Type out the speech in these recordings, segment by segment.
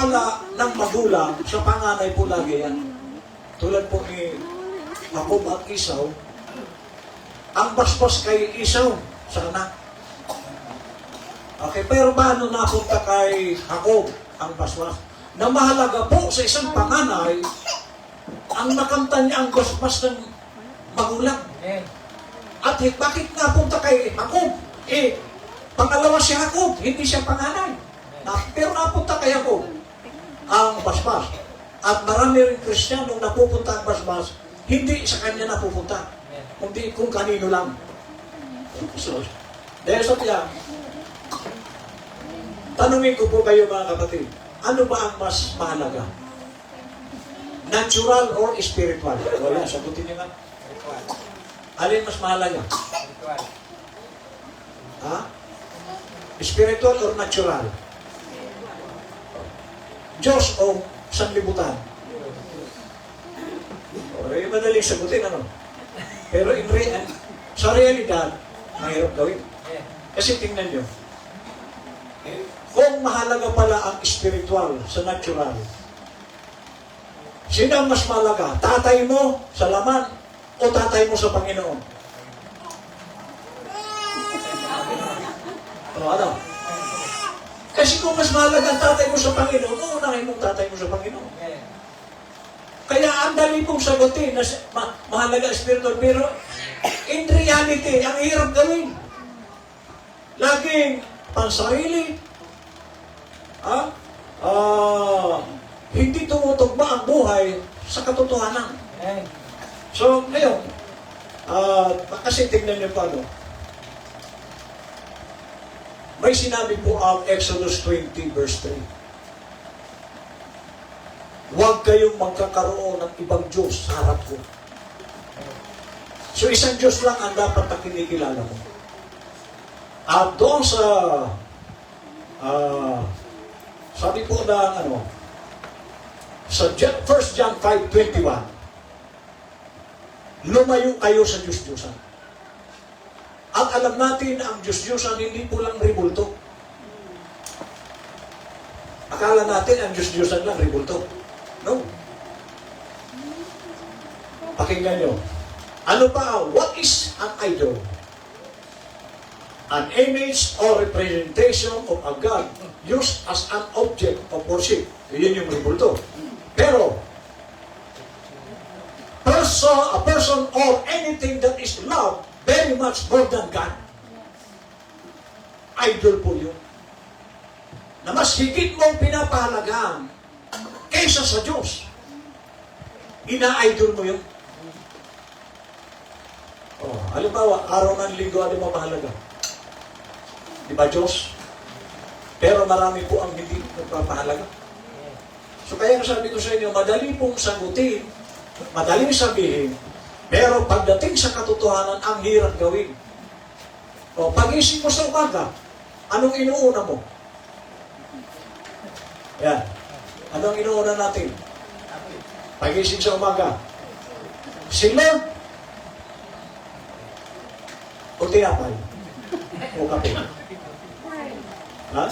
tiwala ng magulang sa panganay po lagi yan. Tulad po ni Jacob at Esau, ang basbas kay Esau sa anak. Okay, pero paano napunta kay Jacob ang basbas? Na mahalaga po sa isang panganay, ang nakanta niya ang basbas ng magulang. At bakit napunta kay Jacob? Pangalawa si Jacob, hindi siya panganay. Pero napunta kay Jacob ang basbas. At marami rin Kristiyano napupunta ang basbas, hindi sa kanya napupunta, kundi kung kanino lang. So, dahil sa tiyan, tanungin ko po kayo mga kapatid, ano ba ang mas mahalaga? Natural or spiritual? Wala, sagutin niyo nga. Alin mas mahalaga? Ha? Spiritual or natural? Diyos o sanlibutan? Okay, madaling sagutin, ano? Pero sa realidad, mahirap gawin. Kasi tingnan nyo, kung mahalaga pala ang spiritual sa natural, sino ang mas mahalaga? Tatay mo sa laman o tatay mo sa Panginoon? O ano? Kasi kung mas mahalaga ang tatay mo sa Panginoon, uunahin mo tatay mo sa Panginoon. Kaya ang dali pong sagutin na mahalaga ang spiritual, pero in reality, ang hirap gawin. Laging pansarili. Hindi tumutugma ang buhay sa katotohanan. So, ngayon, kasi tingnan niyo pa, no? May sinabi po ang Exodus 20 verse 3. Huwag kayong magkakaroon ng ibang Diyos sa harap ko. So, isang Diyos lang ang dapat na kinikilala mo. At doon sa sabi po na sa 1 John 5:21, lumayo kayo sa Diyos-Diyosan. At alam natin ang Diyos-Diyosan hindi po lang ribulto. Akala natin ang Diyos-Diyosan lang ribulto. No. Pakinggan nyo. Ano pa? What is an idol? An image or representation of a God used as an object of worship. Yun yung ribulto. Pero, a person or anything that is loved very much more than God. Idol po yun. Na mas higit mong pinapahalagaan kaysa sa Diyos. Ina-idol mo yun. Halimbawa, araw ng linggo, ano mo mahalaga? Di ba Diyos? Pero marami po ang hindi nagpapahalaga. So kaya sabi ko sa inyo, madali pong sagutin, madaling sabihin, pero pagdating sa katotohanan, ang hirap gawin. Pag-isip mo sa umaga, anong inuuna mo? Yan. Anong inuuna natin? Pag-isip sa umaga. Si Lord o tinapay? O kape? Ha?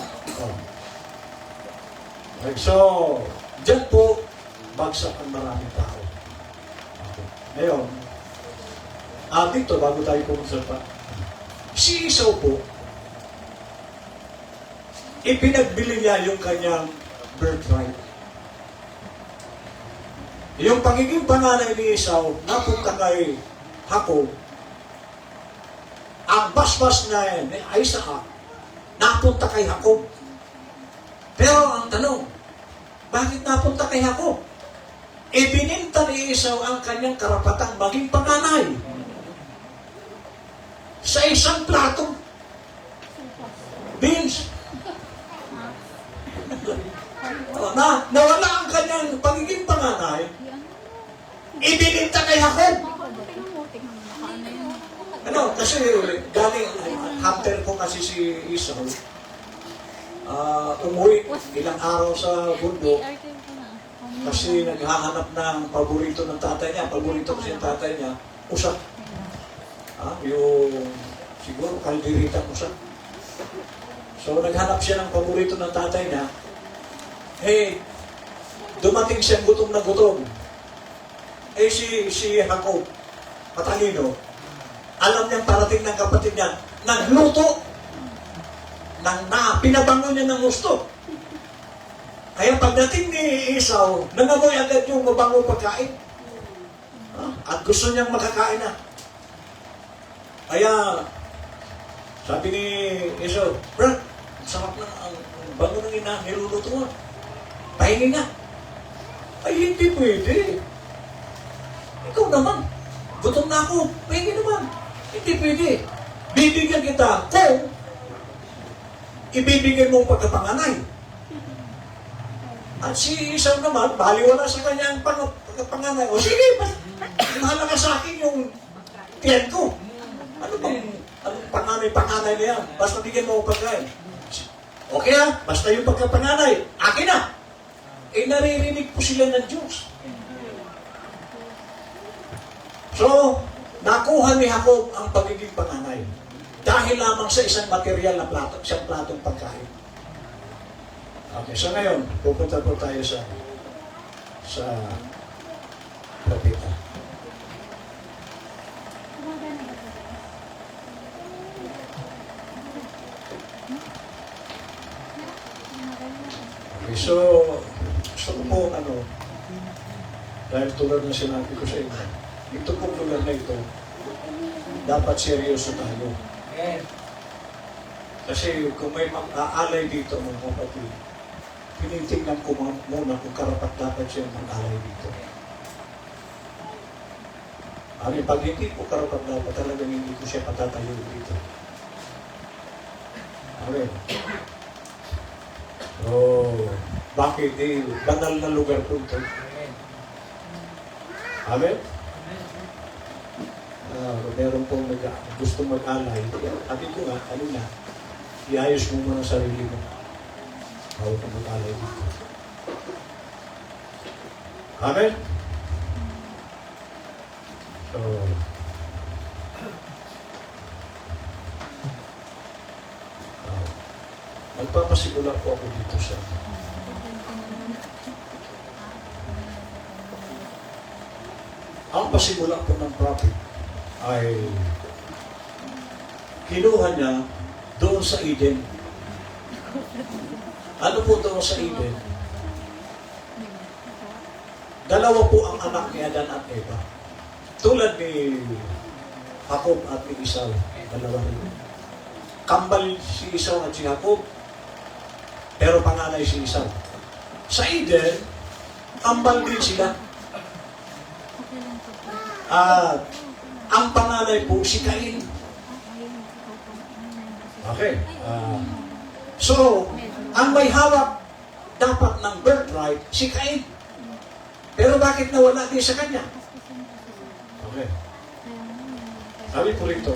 Okay. So, dyan po, bagsak ang maraming tao. Okay. Ngayon, dito, bago tayo pumunta pa, si Esau po, ipinagbili niya yung kanyang birthright. Yung pagiging panganay ni Esau, napunta kay Jacob, ang basbas na ni Isaac, napunta kay Jacob. Pero ang tanong, bakit napunta kay Jacob? Ibininta ni Esau ang kanyang karapatang maging panganay sa isang plato. Beans. Nawala ang kanyang pagiging panganay, ibininta kay Jacob. Kasi galing, hunter po kasi si Esau. Umuwi ilang araw sa bundok kasi naghahanap ng paborito ng tatay niya. Paborito kasi ng tatay niya, usak. Yung siguro kalderitang usak. So naghanap siya ng paborito ng tatay niya. Eh, dumating siyang gutom na gutom. Eh, si Jacob, matalino, alam niyang parating ng kapatid niya, nagluto, pinabango niya ng gusto. Kaya pagdating ni Esau, nangamoy agad yung mabango pagkain. At gusto niyang makakain na. Kaya, sabi ni Esau, Brad, sarap na ang bango ng niluluto mo. Pahingi nga. Ay, hindi pwede. Ikaw naman. Gutom na ako. Pahingi naman. Hindi pwede. Bibigyan kita kung ibibigyan mo ang pagkapanganay. At si Esau naman, baliwala sa kanya ang pagkapanganay. O sige, mahalaga sa akin yung tiyan ko. Anong panganay na yan? Basta bigyan mo ang pagkain. Okay ha? Basta yung pagkapanganay. Akin na. Eh, naririnig po sila ng Diyos. So, nakuha ni Jacob ang pagiging panganay. Dahil lamang sa isang material na plato, isang platong pagkain. Okay, so ngayon, pupunta po tayo sa propeta. Okay, so, gusto ko po, dahil tulad na sinabi ko sa inyo, ito pong lugar na ito, dapat seryoso tayo. Kasi kung may mag-aalay dito, mga kapatid, tinitingnan ko muna kung karapat dapat siya mag-alay dito. Pag hindi po karapat dapat, talagang hindi ko siya patatayo dito. Amen. Bakit? Banal na lugar po ito. Amen? Meron pong gusto mag-alay. Sabi ko nga, kanina, iayos mo muna sarili mo. Bago ka mag-alay dito. Amen? So, magpapasigula po ako dito sa ang pasimula po ng prophet ay kinuha niya doon sa Eden. Ano po doon sa Eden? Dalawa po ang anak ni Adan at Eva. Tulad ni Jacob at ni Esau. Dalawa rin. Kambal si Esau at si Jacob, pero panganay si Esau. Sa Eden, kambal din sila. At ang panganay po si Cain. Okay. So, ang may hawak dapat ng birthright si Cain. Pero bakit nawala din sa kanya? Okay. Sabi po rito,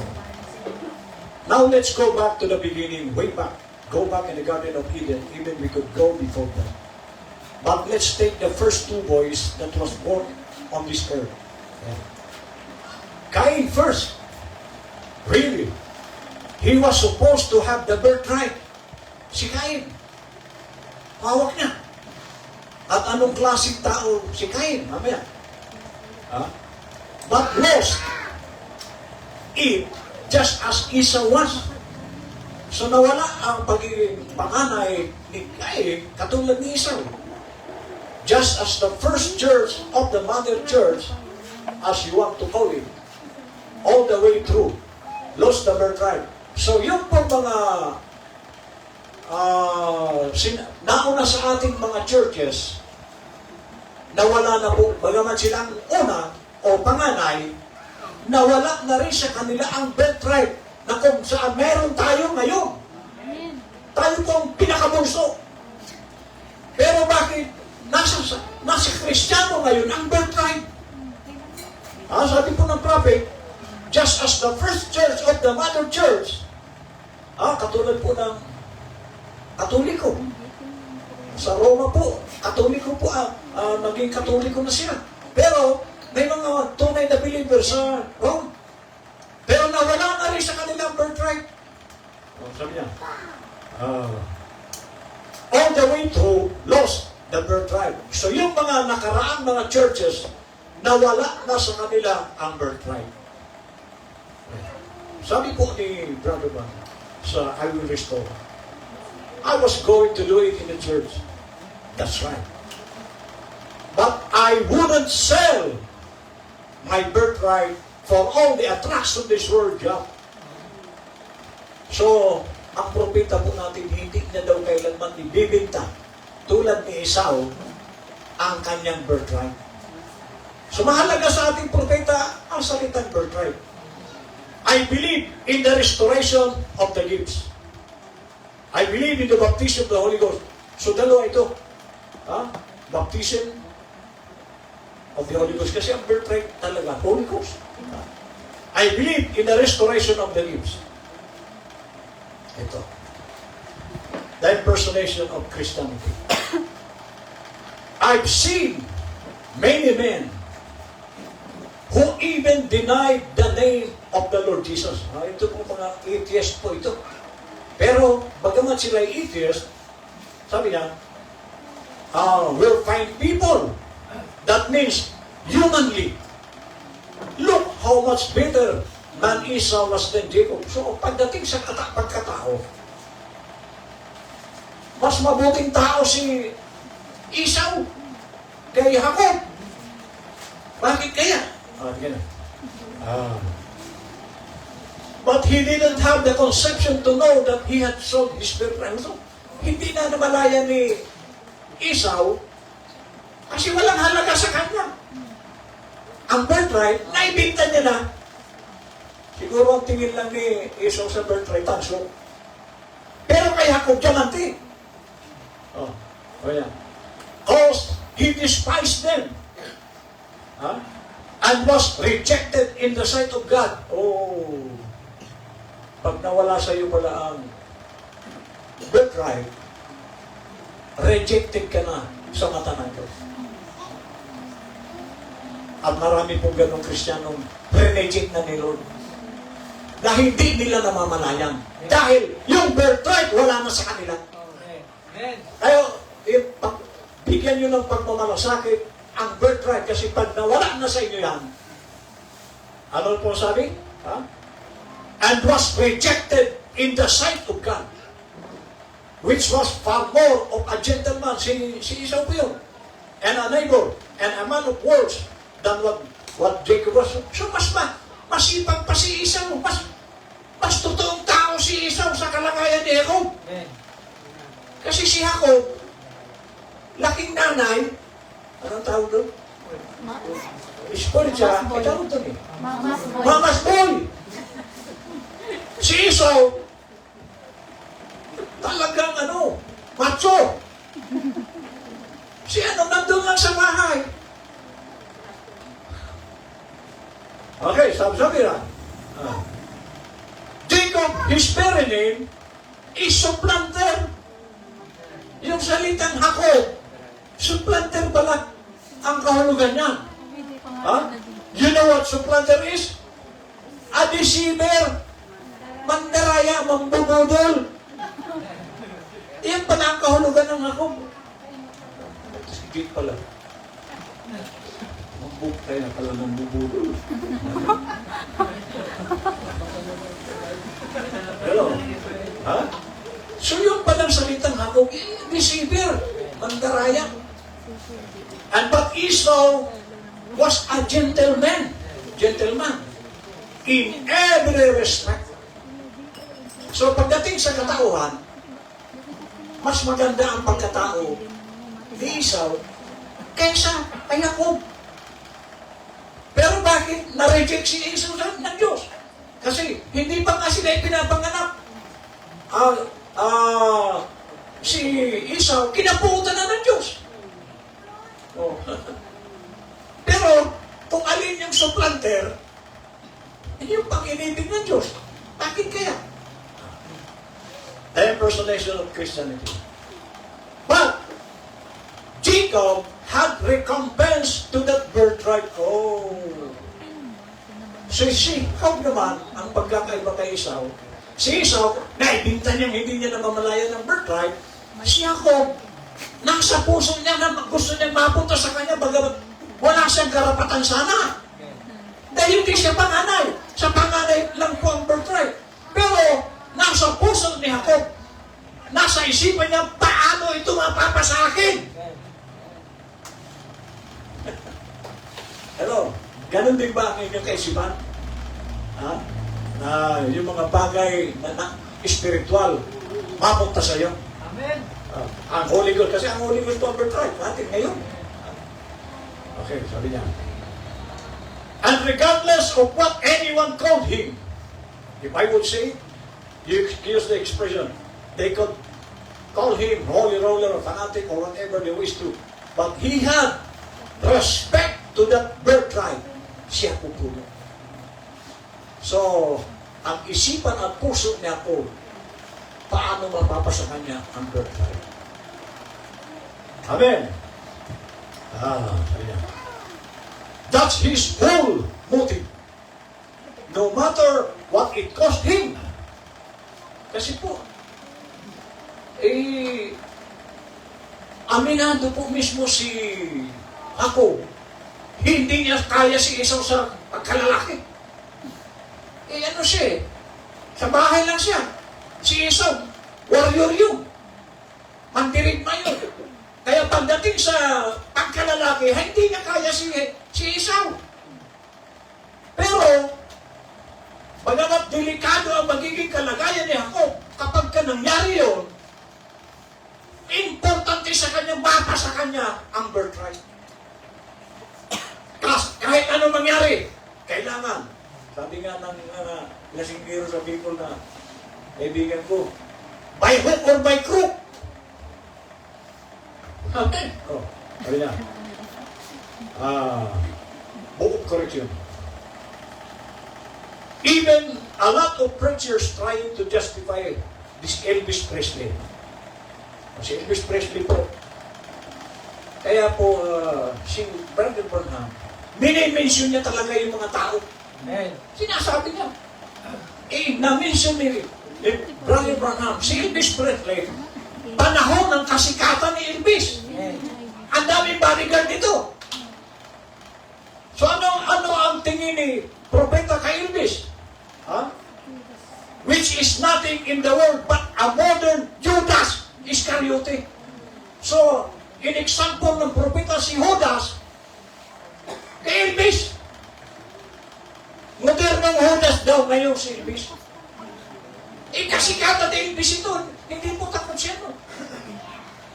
now let's go back to the beginning, way back. Go back in the Garden of Eden, even we could go before that. But let's take the first two boys that was born on this earth. Yeah. Cain first. Really. He was supposed to have the birthright. Si Cain. Hawak niya. At anong klaseng tao si Cain? Mamaya. But lost it just as Esau was. So nawala ang pagiging panganay ni Cain katulad ni Esau. Just as the first church of the mother church, as you want to call it, all the way through, lost the birthright. So yung pong mga nauna sa ating mga churches, nawala na po, bagaman silang una o panganay, nawala na rin sa kanila ang birthright na kung saan meron tayo ngayon. Tayo pong pinakabunso. Pero bakit nasa Kristiyano ngayon ang birthright? Sabi po ng prophet, just as the first church of the mother church, katulad po ng Katoliko. Sa Roma po, Katoliko po, naging Katoliko na sila. Pero, may mga tunay na believers sa Rome. Pero nawala na rin sa kanilang birthright. Sabi niya, all the way through, lost. the birthright. So yung mga nakaraang mga churches, nawala na sa kanila ang birthright. Sabi po ni Brother Man sa I Will Restore, I was going to do it in the church. That's right. But I wouldn't sell my birthright for all the attraction this world job. So, ang propeta po natin, hindi niya daw kailanman ibibinta tulad ni Esau ang kanyang birthright. So, mahalaga sa ating propeta ang salitang birthright. I believe in the restoration of the gifts. I believe in the baptism of the Holy Ghost. So, dalawa ito. Baptism of the Holy Ghost. Kasi ang birthright talaga, Holy Ghost. I believe in the restoration of the gifts. Ito. The impersonation of Christianity. I've seen many men who even denied the name of the Lord Jesus. Ito po mga atheist po ito. Pero, bagamat sila atheist, sabi niya, we'll find people. That means, humanly, look how much better man Esau was than Jacob. So, pagdating sa pagkatao, mas mabuting tao si Esau kay Jacob. Bakit kaya? But he didn't have the conception to know that he had sold his birthright. So, hindi na namalaya ni Esau kasi walang halaga sa kanya. Ang birthright, naibinta niya na. Siguro ang tingin lang ni Esau sa birthright, tanso. Pero kay Jacob, diamante. Kaya. Because he despised them. And was rejected in the sight of God. Pag nawala sa iyo pala ang birthright, rejected ka na sa mata ng Diyos. At marami pong ganong Kristiyanong re-reject na ni Lord. Na hindi nila namamalayan. Dahil yung birthright wala na sa kanila. Kaya, bigyan nyo ng pagmamalasakit ang birthright kasi pag nawala na sa inyo yan, ano po sabi? And was rejected in the sight of God, which was far more of a gentleman. Si Esau po yun. And a neighbor, and a man of words than what Jacob was. So masipag pa si Esau. Mas totoong tao si Esau sa kalagayan ni Jacob. Kasi si Jacob, laking nanay, anong tawag doon? Spoiled siya. Ay, tawag doon eh. Mama's boy. Si Esau, talagang macho. Si nandun lang sa bahay. Okay, sabi na. Jacob, his very name, is supplanter. Yung salitang Jacob, supplanter pala ang kahulugan niya. You know what supplanter is? A deceiver. Mandaraya, mambubudol. Iyan pala ang kahulugan ng Jacob. Sigit pala. Mambukay na pala mambubudol. Hello? So yung palang salitang Jacob, deceiver, mandaraya. And but Esau was a gentleman, in every respect. So pagdating sa katauhan, mas maganda ang pagkatao ni Esau kaysa kay Jacob. Pero bakit na-reject si Esau ng Diyos? Kasi hindi pa nga sila pinapanganak. Si Esau, kinapuutan na ng Diyos. Pero, kung alin yung supplanter, yung pag-inibig ng Diyos. Bakit kaya? The impersonation of Christianity. But, Jacob had recompense to that birthright. So, si Jacob naman, ang pagkakaiba kay Esau, si Esau, naibinta niya, hindi niya namamalayan ng birthright. Si Jacob, nasa puso niya na gusto niya mapunta sa kanya, bagamat wala siyang karapatan sana. Dahil hindi siya panganay. Sa panganay lang po ang birthright. Pero, nasa puso ni Jacob, nasa isipan niya, paano ito mapapa sa akin? Hello, ganun din ba ang inyong kaisipan? Ha? Na yung mga bagay na spiritual, mapunta sa iyo. Amen. Ang Holy Ghost, kasi ang Holy Ghost po ang birthright natin ngayon. Okay, sabi niya. And regardless of what anyone called him, if I would say, you use the expression, they could call him holy roller or fanatic or whatever they wish to. But he had respect to that birthright. Siya pupuno. So, ang isipan at puso niya po, paano mapapasa kanya ang birthright? Amen. Sabi niya. That's his whole motive. No matter what it cost him. Kasi po, aminado po mismo si ako, hindi niya kaya si Esau sa pagkalalaki. Ano siya sa bahay lang siya. Si Esau, warrior yun. Mandirigma yun. Kaya pagdating sa pagkalalaki, hindi niya kaya si Esau. Pero, bagamat delikado ang magiging kalagayan ni Jacob, kapag ka nangyari yun, importante sa kanya, mapa sa kanya ang birthright. Kahit ano mangyari, kailangan. Sabi nga ng lasinggero sa people na kaibigan ko, by hook or by crook. Okay. Sabi niya. Book of correction. Even a lot of preachers trying to justify this Elvis Presley. Si Elvis Presley po. Kaya po, si Brother Branham, mini-mention niya talaga yung mga tao. Amen. Sinasabi niya. Na-mention ni Brother Branham, si Elvis Presley, panahon ng kasikatan ni Elvis. Amen. Ang daming bodyguard dito. So ano ang tingin ni Propeta kay Elvis? Which is nothing in the world but a modern Judas Iscariote. So, in example ng propeta si Judas, kay Elvis, modernong Judas daw ngayon si Elvis. Kasikatan ni Elvis ito, hindi po takot siya. No?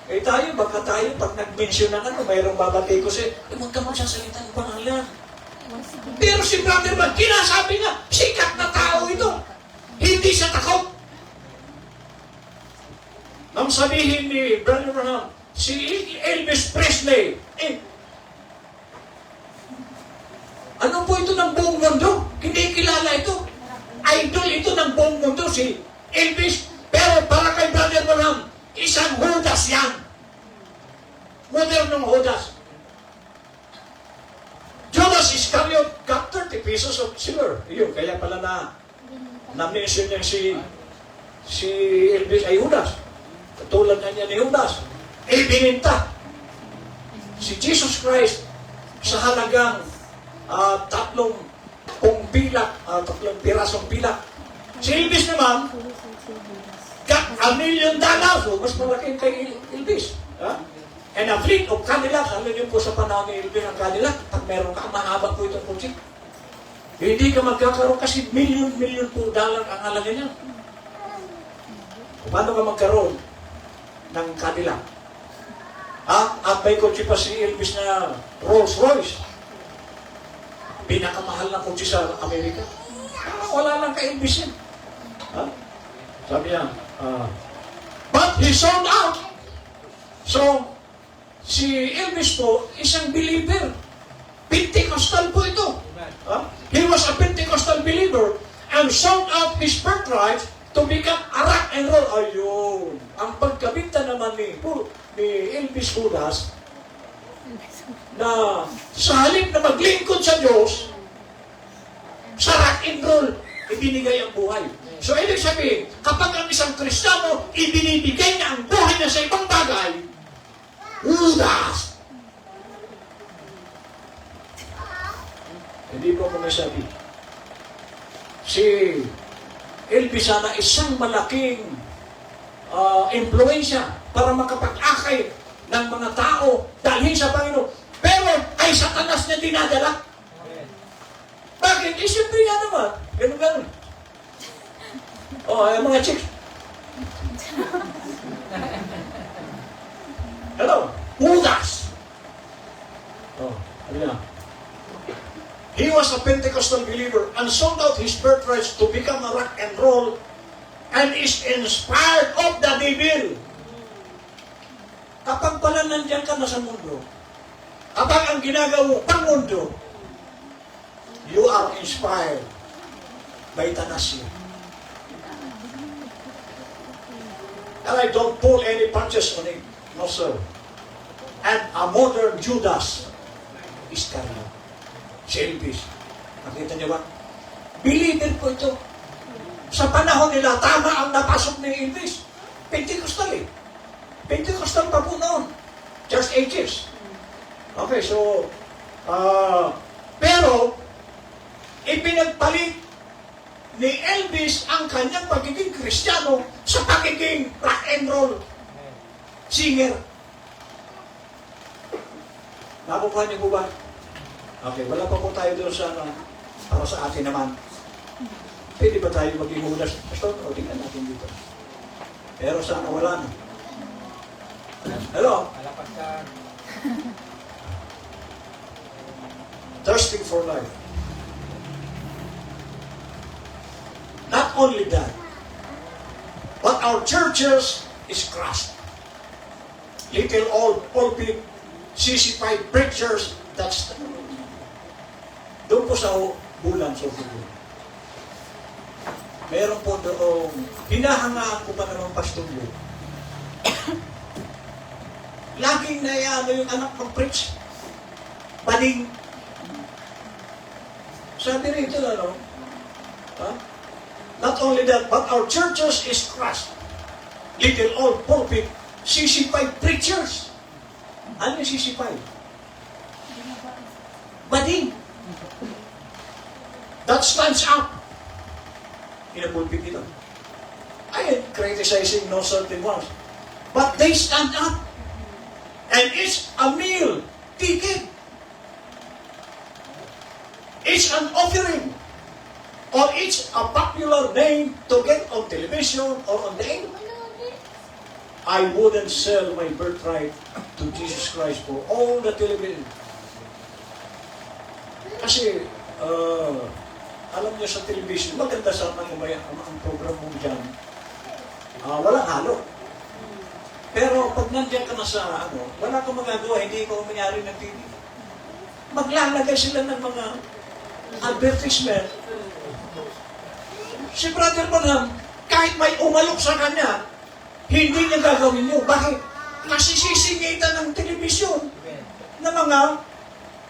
Tayo, baka tayo, pag nag-mention ng mayroong babatay ko siya, huwag ka magsasalita ng pangalan. Pero si Brother Branham, kinasabi nga, sikat na tao ito. Hindi siya takot. Ang sabihin ni Brother Branham, si Elvis Presley, ano po ito ng buong mundo? Hindi kilala ito. Idol ito ng buong mundo, si Elvis. Pero para kay Brother Branham, isang Judas yan. Modernong Judas. Judas Iscariot got 30 pieces of silver. Yun, kaya pala na-mention niya si Elvis ay Judas. Katulad na niya ni Judas. Bininta si Jesus Christ sa halagang tatlong pirasong pilak. Si Elvis naman, got $1 million. So, mas malaki kay Elvis. And a fleet of Cadillac, alam niyo po sa panahon ni Elvis ang Cadillac, pag meron ka, mahaba po itong kutsi. Hindi ka magkakaroon kasi million po dollar ang halaga niya. Paano ka magkaroon ng Cadillac? At may kutsi pa si Elvis na Rolls Royce. Pinakamahal na kutsi sa Amerika. Wala lang kay Elvis yan. Sabi niya, but he sold out. So, si Elvis po, isang believer. Pentecostal po ito. He was a Pentecostal believer and sold out his birthright to become a rock and roll. Ayun. Ang pagkabinta naman ni Elvis Judas na sa halip na maglingkod sa Diyos, sa rock and roll, ibinigay ang buhay. So, ibig sabihin, kapag ang isang Kristiyano, ibinibigay niya ang buhay niya sa ibang bagay, Judas! Hindi po ako masabi. Si Elvis sana isang malaking impluensya para makapag-akay ng mga tao dalhin sa Panginoon. Pero ay Satanas niya dinadala. Bakit? Eh, siyempre nga naman. Ganun-ganun. Ay mga chicks. Hello? Judas! Ano yan? He was a Pentecostal believer and sold out his birthrights to become a rock and roll and is inspired of the devil. Kapag pala nandiyan ka na sa mundo, kapag ang ginagawa mo pang mundo, you are inspired by Tanasio. And I don't pull any punches on him. No, sir. And a modern Judas Iscariot. Si Elvis. Nakita niyo ba? Believer po ito. Sa panahon nila, tama ang napasok ni Elvis. Pentecostal eh. Pentecostal pa po noon. Just ages. Okay, so, pero, ipinagpalit ni Elvis ang kanyang pagiging Kristiyano sa pagiging rock and roll singer. Nakukuha niyo po ba? Okay, wala pa po tayo doon sa para sa atin naman. Pwede ba tayo maging Judas? Pastor, o tingnan natin dito. Pero sana wala na. Hello? Thirsting for life. Not only that, but our churches is crushed. Little old pulpit, CC5 preachers, that's doon po sa bulan, so meron po doon, hinahangaan ko pa naman pastor yun. Laging naiano yung anak ng preach. Bading. Sabi rito, ano? Ha? Not only that, but our churches is crushed. Little old pulpit, CC5 preachers. Ano yung CC5? Bading. That stands up in a pulpit ito. I am criticizing no certain ones. But they stand up. And it's a meal ticket. It's an offering. Or it's a popular name to get on television or on the air. I wouldn't sell my birthright to Jesus Christ for all the television. Kasi, alam niyo sa television, maganda sana ang program mo dyan. Walang halo. Pero pag nandiyan ka na sa wala kang magagawa, hindi ka umayari ng TV. Maglalagay sila ng mga advertisement. Si Brother Branham, kahit may umalok sa kanya, hindi niya gagawin yun. Bakit? Nasisisingitan ng telebisyon na mga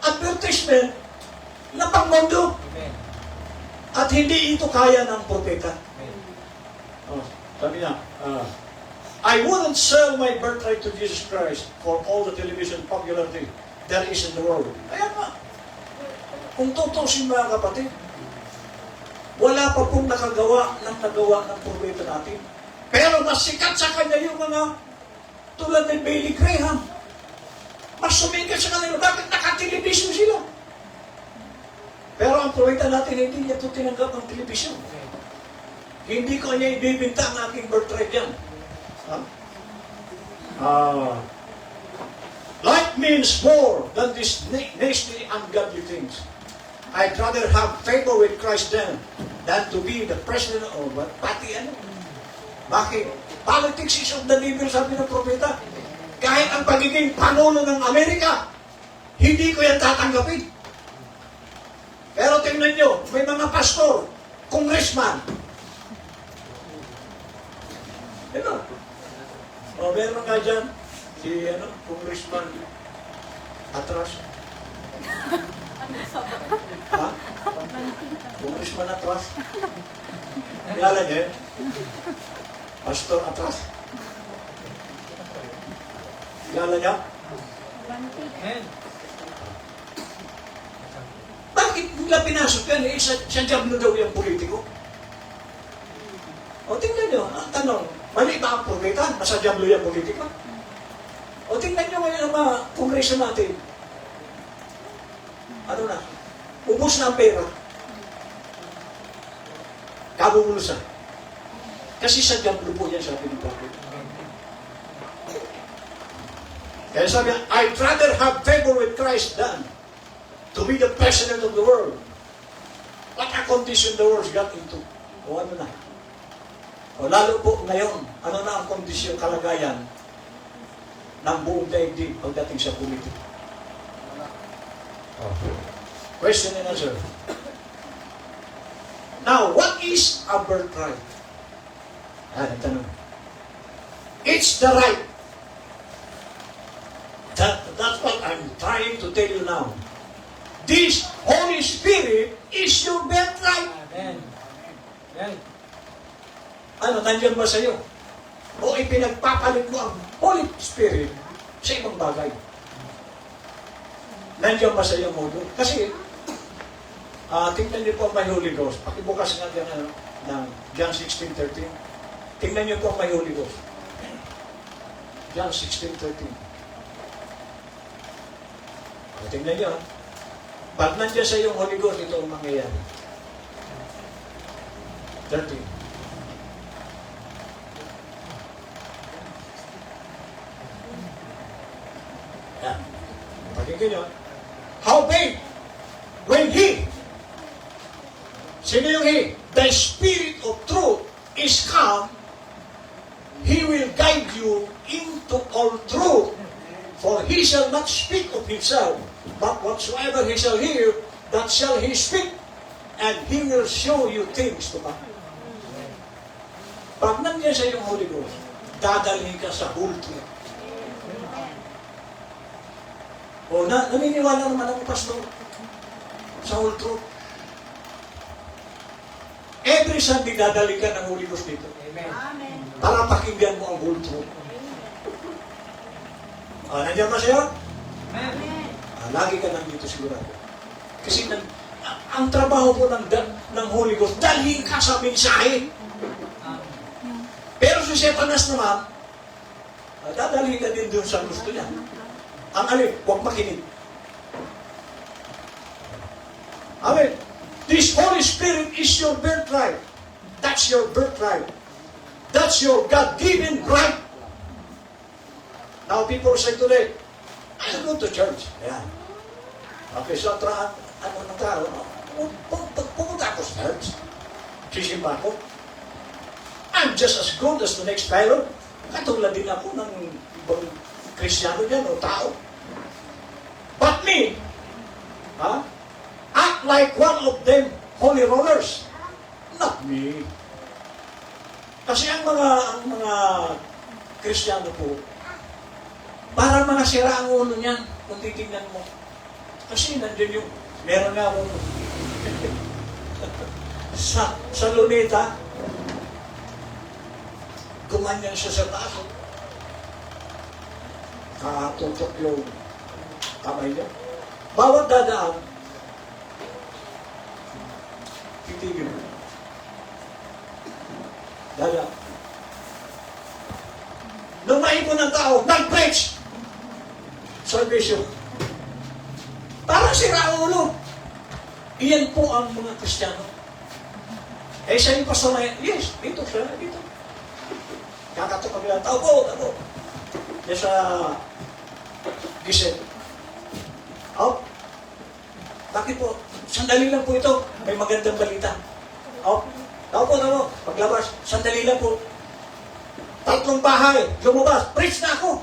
advertisement na pangmundo. At hindi ito kaya ng propeta. Sabi niya, I wouldn't sell my birthright to Jesus Christ for all the television popularity there is in the world. Kaya nga, kung tutusin mga kapatid, wala pa pong nagawa ng propeta natin. Pero mas sikat sa kanya yung mga tulad ni Billy Graham. Mas sumikat sa kanila. Bakit nakatelevision sila? Pero ang propeta natin, hindi niya ito tinanggap ng television. Hindi ko niya ibibinta ang aking birthright yan. Life means more than these nasty ungodly things. I'd rather have favor with Christ than to be the president of pati ano. Bakit? Politics is of the devil, sabi ng propeta. Kahit ang pagiging panuno ng Amerika, hindi ko yan tatanggapin. Pero tingnan nyo, may mga pastor, congressman. Ito. Meron nga dyan, si congressman Atras. Ha? Congressman Atras. Kilala niya yun? Pastor Atras. Kilala niya? Amen. Bakit nila pinasok yan? Sa diablo daw yung politiko. O tingnan nyo, ang tanong, mali ba ang propeta? Nasa diablo yung politiko? O tingnan nyo ngayon ang mga kongreso natin. Ano na? Ubus na ang pera. Kabubulusan. Kasi sa diablo po yan, sabi ng prophet. Kaya sabi niya, I'd rather have favor with Christ than to be the president of the world. What a condition the world got into. O ano na? O lalo po ngayon, ano na ang kondisyon, kalagayan ng buong daigdig pagdating sa politika. Question and answer. Now, what is a birthright? Ang tanong. It's the right. That's what I'm trying to tell you now. This Holy Spirit is your birthright. Amen. Amen. Ano, nandiyan ba sa iyo? O ipinagpapalit mo ang Holy Spirit sa ibang bagay? Nandiyan ba sa iyo modo? Kasi, tingnan niyo po ang may Holy Ghost. Pakibukas nga dyan ng John 16:13. Tingnan niyo po ang may Holy Ghost. John 16:13. Tingnan niyo. Pag nandiyan sa iyong Holy Ghost, ito ang mangyayari. 13. Yan. Pakinggan nyo. Howbeit, when He, sino yung He? The Spirit of truth is come, He will guide you into all truth. For He shall not speak of Himself, but whatsoever He shall hear, that shall He speak, and He will show you things to come. Pag nandiyan sa iyong Holy Ghost, dadalhin ka sa whole truth. O naniniwala naman ako, Pastor, sa whole truth. Every Sunday, dadalhin ka ng Holy Ghost dito. Amen. Para pakinggan mo ang whole truth. Nandiyan ba sa'yo? Amen. Lagi ka nandito sigurado. Kasi ang trabaho po ng Holy Ghost, dalhin ka sa mensahe. Pero si Satanas naman, dadalhin ka din doon sa gusto niya. Ang alin, huwag makinig. Amen. This Holy Spirit is your birthright. That's your birthright. That's your God-given right. Now people say today, I go to church. Ayan. Okay, so ano ng tao? Pumunta ako sa church. Sisimba ko. I'm just as good as the next fellow. Katulad din ako ng ibang Kristiyano dyan o tao. But me, act like one of them holy rollers. Not me. Kasi ang mga Kristiyano po, para mga sira ang ulo niyan kung titignan mo. Kasi nandiyan yung, meron nga akong sa luneta, gumanyan siya sa taas. Tutok yung kamay niya. Bawat dadaan, titigil mo. Dadaan. Nung maipon ng tao, nag-preach! Salvation. Parang sira ang ulo. Iyan po ang mga Kristiyano. Eh, siya yung pastor na yan. Yes, dito siya, dito. Kakatok kami lang, tao po. Yan sa Giselle. Oh, bakit po? Sandali lang po ito. May magandang balita. Oh, tao po. Paglabas, sandali lang po. 3 bahay, lumabas, preach na ako.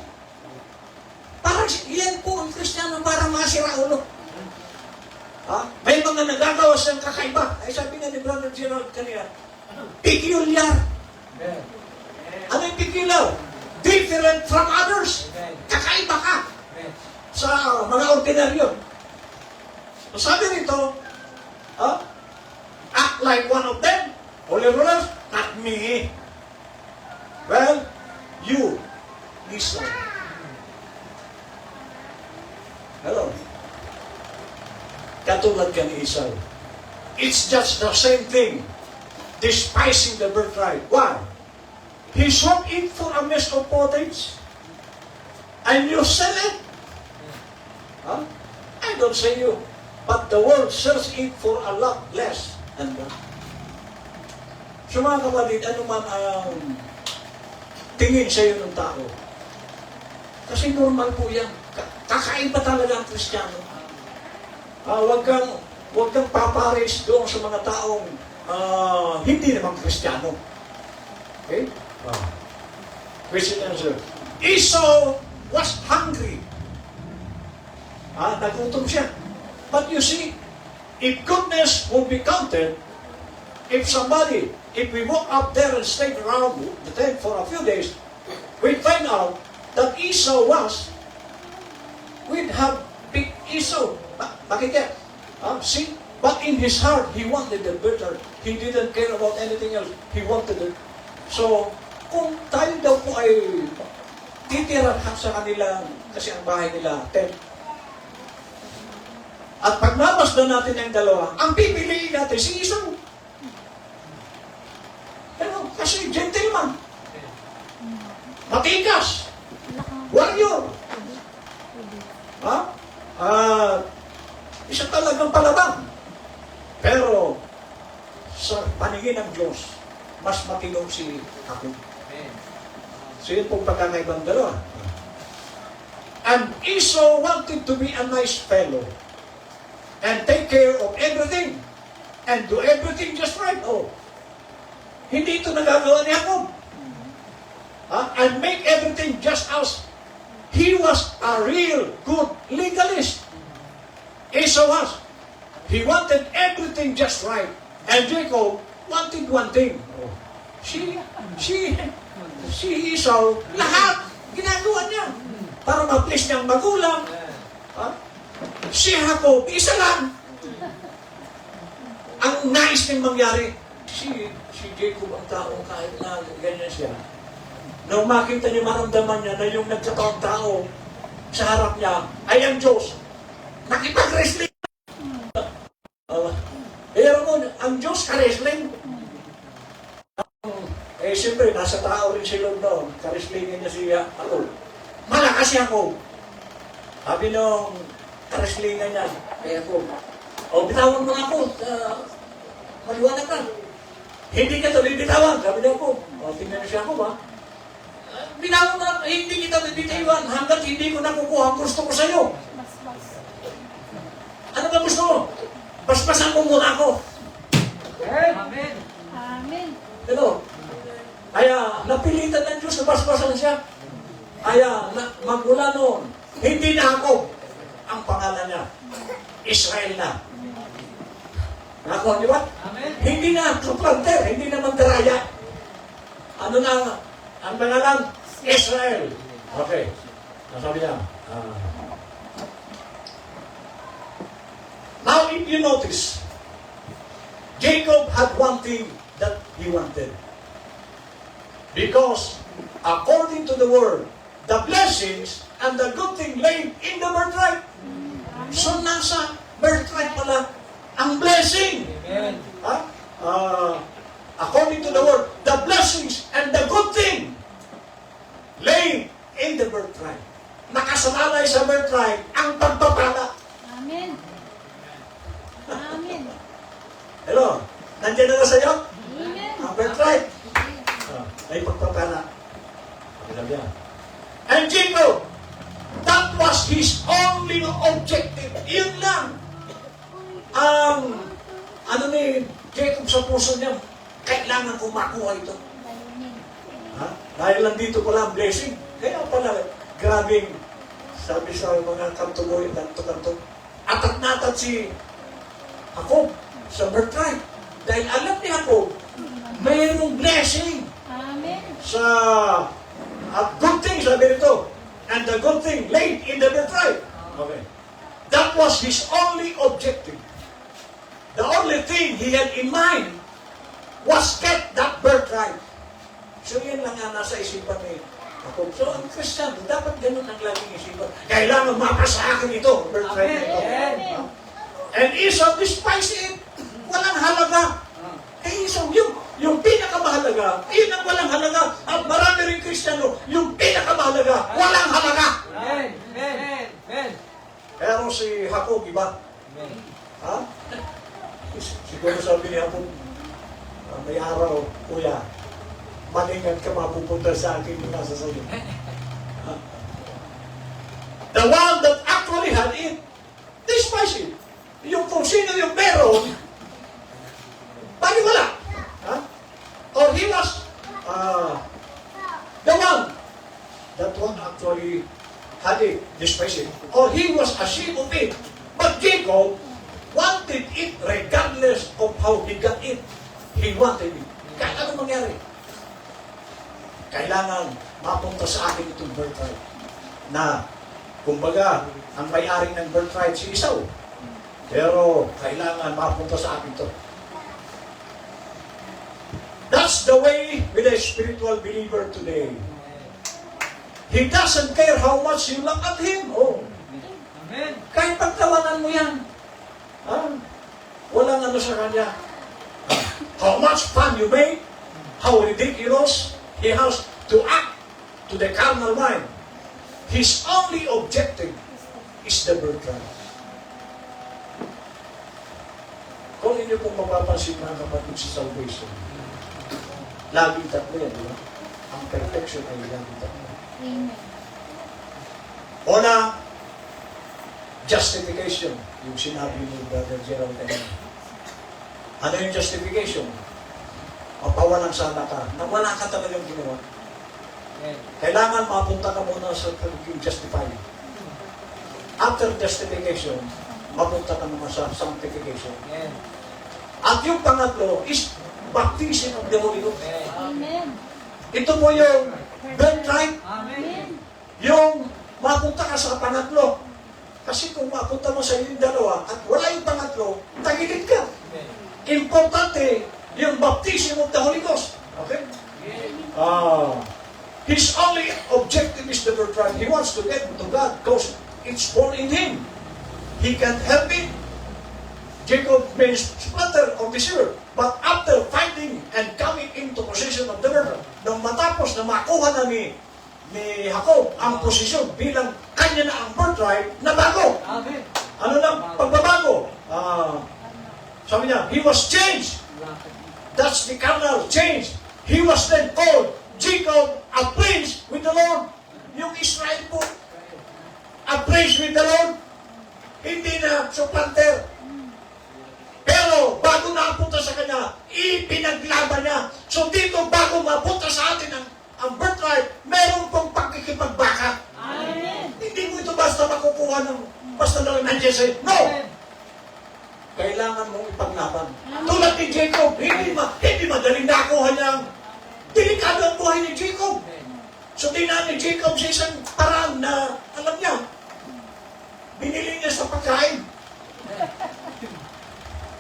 Parang yan po ang Kristiyano, parang mga siraulo. May mga nagagawa siyang kakaiba. Ay sabi nga ni Brother Gerald kanina, peculiar. Ano yung peculiar? Different from others. Kakaiba ka sa mga ordinaryo. So sabi rito, act like one of them. Holy rollers, not me. Well, you, Lisa. Hello? Katulad ka ni Esau. It's just the same thing. Despising the birthright. Why? He sold it for a mess of pottage. And you sell it. Huh? I don't say you. But the world sells it for a lot less than that. So mga kapatid, ano man ang tingin sa iyo ng tao? Kasi normal po yan. Kakaiba talaga ang Kristiyano. Huwag kang papares doon sa mga taong hindi naman Kristiyano. Okay? Question answer. Esau was hungry. Nagutom siya. But you see, if goodness will be counted, if we walk up there and stay around the tent for a few days, we find out that Esau we'd have big Esau. Bakit? See? But in his heart, he wanted the better. He didn't care about anything else. He wanted it. So, kung tayo daw po ay titira sa kanila, kasi ang bahay nila, tent, at pag namasdan natin ang dalawa, ang pipiliin natin si Esau. Pero kasi gentleman, matigas, warrior, isa talagang palabang. Pero sa paningin ng Diyos, mas matinong si Jacob. So yun pong pagkakaibang dalawa. And Esau wanted to be a nice fellow and take care of everything and do everything just right. Hindi ito nagagawa ni Jacob. And make everything just as he was a real good legalist. Esau was. He wanted everything just right. And Jacob wanted one thing. Si Esau, lahat ginagawa niya para ma-please niyang magulang. Si Jacob, isa lang. Ang nais niyang mangyari, si Jacob ang taong kahit na ganyan siya. Nung makita niya, maramdaman niya na yung nagkataong tao sa harap niya ay ang Diyos. Nakipag-wrestling. Pero ang Diyos ka-wrestling. Siyempre, nasa tao rin si Lord noon. Ka-wrestlingin niya siya ako. Malakas siya ako. Sabi nung ka-wrestlingan niya, kaya ako, bitawan mo ako. Maliwanag ka. Hindi ka tuloy bitawan. Sabi niya ako, tingnan niya siya ako ba? Bitawan mo na, hindi kita bibitawan hanggat hindi ko nakukuha ang gusto ko sa'yo. Ano ba gusto mo? Basbasan mo muna ako. Amen. Amen. Ano? Kaya napilitan ng Diyos na basbasan siya. Kaya magmula noon, hindi na ako ang pangalan niya. Israel na. Nakuha niyo ba? Amen. Hindi na suplanter, hindi na mandaraya. Ano na ang pangalan? Israel. Okay. Nasabi niya. Now, if you notice, Jacob had one thing that he wanted. Because, according to the word, the blessings and the good thing laid in the birthright. So, nasa birthright pala ang blessing. Amen. According to the word, the blessings and the good thing laid in the birthright. Nakasalalay sa birthright ang pagpapala. Amen. Amen. Hello? Nandiyan na sa iyo? Amen. Ang birthright. Ay pagpapala. And Jacob, that was his only objective. Yun lang. Ano ni Jacob sa puso niya, kailangan ko makuha ito. Dahil lang dito pala ang blessing. Kaya pala, grabing, sabi sa mga kantuloy, kanto-kanto, atat-natat si Jacob sa birthright. Dahil alam ni Jacob, mayroong blessing. Amen. Sa good thing, sabi nito, and the good thing laid in the birthright. Okay. That was his only objective. The only thing he had in mind was get that birthright. So yun lang nga nasa isipan ni Ako, so ang Kristiyano, dapat ganun ang laging isipan. Kailangan mapasa akin ito. Birthright Amen. ito. Amen. And Esau despised it. Walang halaga. Kay Esau, yung pinakamahalaga, yun ang walang halaga. At marami rin Kristiyano, yung pinakamahalaga, walang halaga. Amen. Amen. Amen. Pero si Jacob, iba. Amen. Ha? Siguro sabi ni Jacob, may araw, kuya, malingan ka mapupunta sa akin yung nasa sa'yo. Ha? The one that actually had it, despised it. Yung kung sino yung meron, bakit wala? Ha? Or he was the one that one actually had it, despised it. Or he was ashamed of it. But Jacob wanted it regardless of how he got it. He wanted it. Kahit ano mangyari. Kailangan mapunta sa akin itong birthright. Na, kumbaga, ang may-ari ng birthright si Esau. Pero, kailangan mapunta sa akin ito. That's the way with a spiritual believer today. He doesn't care how much you look at him. Oh, Amen. kahit pagtawanan mo yan. Walang ano sa kanya. How much fun you made, how ridiculous he has to act to the carnal mind. His only objective is the birthright. Kung inyo pong mapapansin mga kapatid sa salvation, laging tatlo yan, di ba? Ang perfection ay laging tatlo. Amen. Una, justification. Yung sinabi ni Brother Gerald kanina. Ano yung justification? Mapawalang sana ka, na wala ka talagang ginawa. Amen. Kailangan mapunta ka muna sa pagiging justified. After justification, mapunta ka naman sa sanctification. Amen. At yung pangatlo is baptism of the Holy Ghost. Amen. Ito po yung birthright, Amen. Amen. yung mapunta ka sa pangatlo. Kasi kung mapunta mo sa yung dalawa at wala yung pangatlo, tagilid ka. Amen. Importante yung baptism of the Holy Ghost. Okay? His only objective is the birthright. He wants to get to God because it's born in him. He can't help it. Jacob may splatter on this earth. But after fighting and coming into possession of the birthright, nang matapos na makuha na ni Jacob ang posisyon bilang kanya na ang birthright, na bago. Amen. Ano na pagbabago? Sabi niya, he was changed. That's the carnal change. He was then called Jacob, a prince with the Lord. Yung Israel po, a prince with the Lord. Hindi na supplanter. Pero bago napunta sa kanya, ipinaglaban niya. So dito, bago mapunta sa atin ang birthright, meron pong pagkikipagbaka. Amen. Hindi mo ito basta makukuha ng basta lang nandiyan sa'yo. No! Kailangan mong ipaglaban. Tulad ni Jacob, hindi madaling nakuha niya. Delikado ang buhay ni Jacob. So dinaan ni Jacob sa isang paraan na, alam niya, binili niya sa pagkain.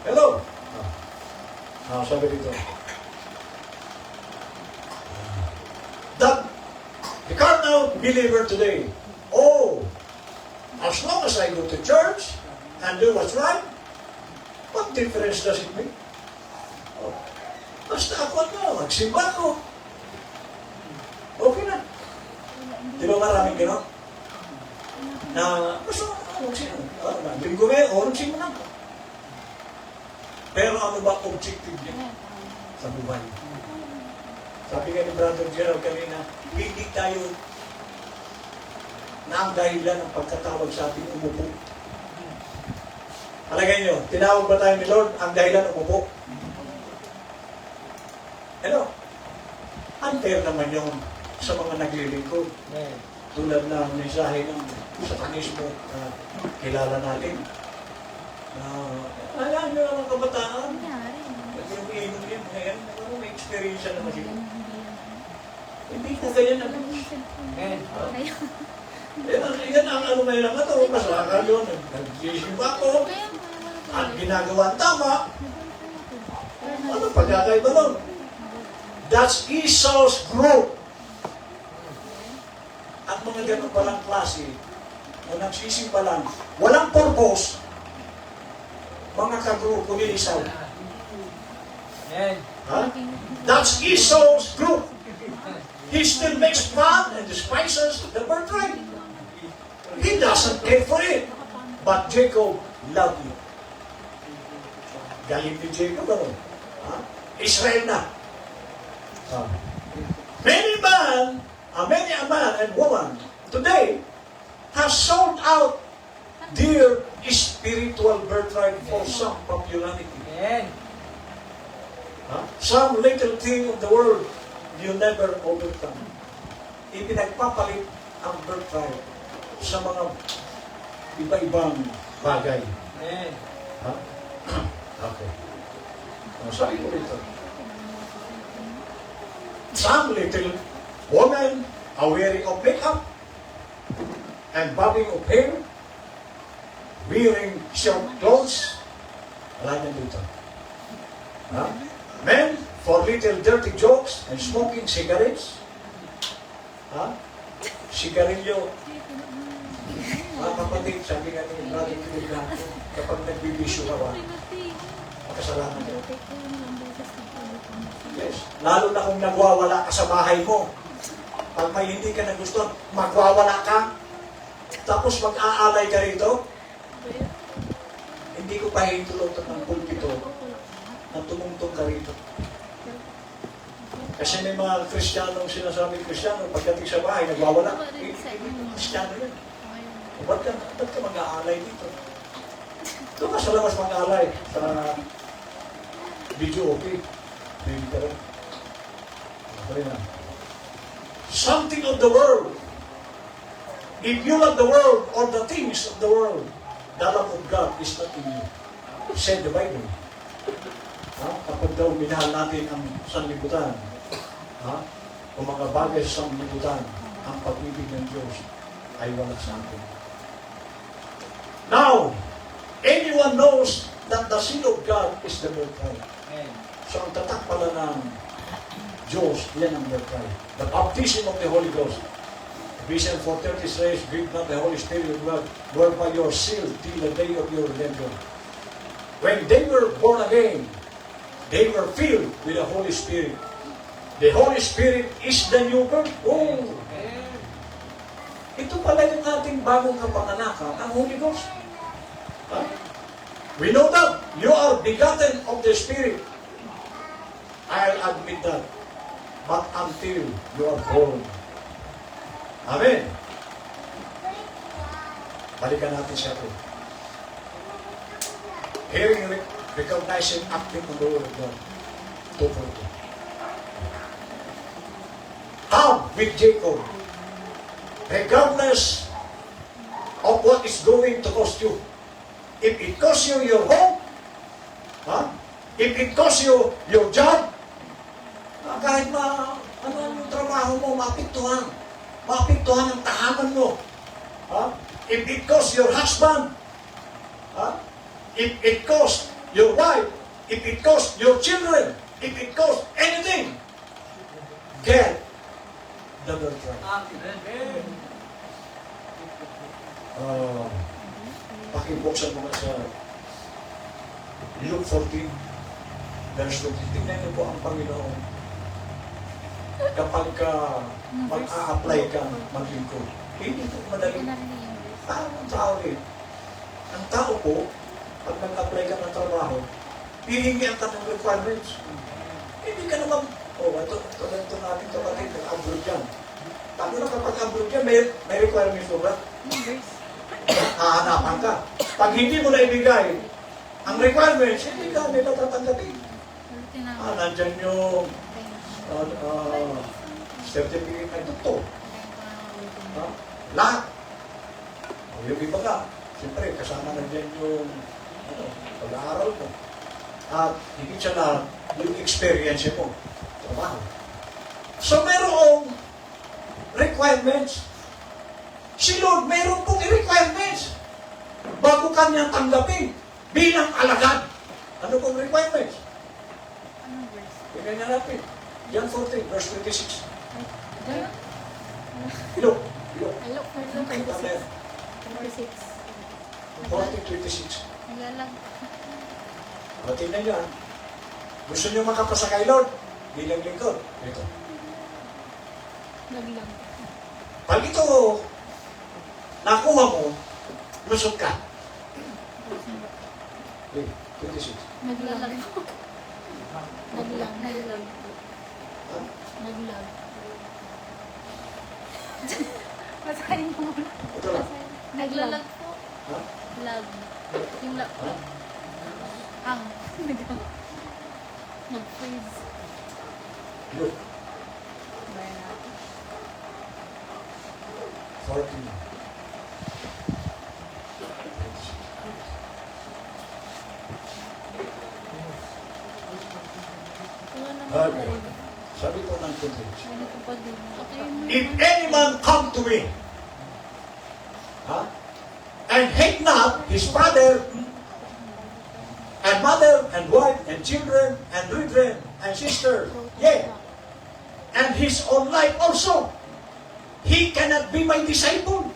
Hello? Sabi dito. That the carnal believer today, as long as I go to church and do what's right, what difference does it make? Basta ako magsimba ko. Okay na. Di ba maraming gano'n? Na, basta magsimba. Linggo ngayon, magsimba na. Pero ano ba objective niya sa buhay? Sabi nga ni Brother Gerald kanina, hindi tayo na ang dahilan ng pagkatawag sa ating umupo. Palagay nyo, tinawag ba tayo ni Lord ang dahilan umupo? Hello? Unfair naman yun sa mga naglilingkod. Tulad ng mensahe ng satanismo na kilala natin. Alam nyo ang kabataan? Yung inom yun, ngayon, may experience na naman yun. Hindi na ganyan na. Amen. Yan ang ano na yun ang ito, masakal yun. Nag-isimba ko, at ginagawa ang tama. Ano pagkakaiba nun? That's Esau's group. ang mga ganun palang klase na nagsisimba lang, walang purpose, mga kagrupo ni Esau. Amen. Ha? That's Esau's group. He still makes fun and despises the birthright. He doesn't care for it. But Jacob loved you. Galing ni Jacob, ano? Ha? Israel na. Many a man and woman today has sold out their spiritual birthright for some popularity. Amen. Some little thing of the world you never overcome. Ipinagpapalit ang birthright sa mga iba-ibang bagay. Amen. Ha? Okay. Sabi ko rito. Some little woman are wearing of makeup and bobbing of hair, wearing short clothes. Wala na dito. Ha? Men for little dirty jokes and smoking cigarettes. Ha? Sigarilyo. Mga kapatid, sabi nga ni Brother Philip kapag nagbibisyo ka ba, makasalanan ka. Yes. Lalo na kung nagwawala ka sa bahay mo. Pag may hindi ka nagustuhan, magwawala ka. Tapos mag-aalay ka rito. Hindi ko pa hintulutan ng pulpito na tumungtong ka rito. Kasi may mga Kristiyanong sinasabi Kristiyano, pagdating sa bahay, nagwawala. Kristiyano yun. Ba't ka mag-aalay dito? Doon ka sa labas mag-aalay sa video, okay? Pwede ka rin. Okay na. Something of the world. If you love the world or the things of the world, the love of God is not in you. Said the Bible. Kapag daw minahal natin ang sanlibutan, o mga bagay sa sanlibutan, ang pag-ibig ng Diyos ay wala sa atin. Now, anyone knows that the seed of God is the birthright. Amen. So ang tatak pala ng Diyos, yan ang birthright. The baptism of the Holy Ghost. Ephesians 4:30 says, "Grieve not the Holy Spirit of God, whereby you are sealed till the day of your redemption." When they were born again, they were filled with the Holy Spirit. The Holy Spirit is the new birth. Oh! Ito pala yung ating bagong kapanganakan, ang Holy Ghost. We know that you are begotten of the Spirit. I'll admit that. But until you are born. Amen. Balikan natin siya po. Hearing, recognizing, acting on the Word of God. 2:14. Come with Jacob. Regardless of what is going to cost you. If it costs you your home, if it costs you your job, kahit ano yung trabaho mo, maapektuhan. Maapektuhan ang tahanan mo. If it costs your husband, if it costs your wife, if it costs your children, if it costs anything, get the birthright. Amen. Pakibuksan mo sa Luke 14, verse 20. Tingnan niyo po ang Panginoon. Kapag mag-a-apply ka maglingkod, hindi po madali. Parang ang tao rin. Ang tao po, pag nag-apply ka ng trabaho, hihingian ka ng requirements. Hindi ka naman, ito natin kapatid, nag-abroad yan. Lalo na kapag abroad yan, may requirements mo ba? Hahanapan ka. Pag hindi mo na ibigay ang requirements, hindi ka nila tatanggapin. Nandyan yung certificate ng doktor. Lahat. Yung iba ka, siyempre, kasama nandyan yung pag-aaral mo. At higit sa lahat, yung experience mo. Trabaho. So, merong requirements. Si Lord, meron pong requirements bago kanyang tanggapin bilang alagad. Ano pong requirements? Tingnan niya natin. John 14, verse 26. Look, Hello, hello, 26. 26. 40-26. Naglalag. O, tingnan nyo, ah. Gusto nyo makapasa kay Lord? Bilang lingkod. Ito. Naglag. Pag ito, nakuha mo, lusot ka. Okay, 26. Naglalag. Naglag. Naglag. Ha? Naglag. Masahin mo muna. Ito lang. Naglalag po. Ha? Lag. Yung lag. Ha? Ang. Nag-freeze. Look, Bayan natin. 14. Wala naman Okay. talaga. Sabi ko ng context. Ano ko pa din? Patayin mo If naman. any man come to me, and hate not his father, and mother, and wife, and children, and brethren, and sister, yea, and his own life also, he cannot be my disciple.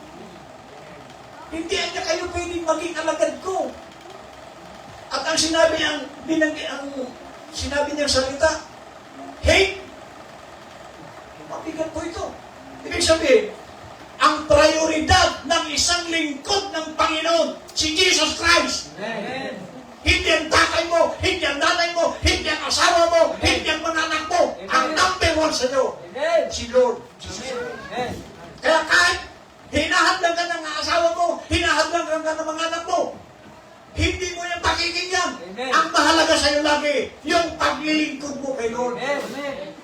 Hindi niya kayo pwedeng maging alagad ko. At ang sinabi niyang salita, hate. Mabigat po ito. Ibig sabihin, ang prioridad ng isang lingkod ng Panginoon, si Jesus Christ. Amen. Hindi ang tatay mo, hindi ang nanay mo, hindi ang asawa mo, hindi ang mga anak mo. Ang number one sa iyo, Amen. si Lord Jesus Christ. Amen. Kaya kahit hinahadlang ka ng asawa mo, hinahadlang ka ng mga anak mo, hindi mo yung pakikinggan. Amen. Ang mahalaga sa iyo lagi, yung paglilingkod mo kay Lord. Amen.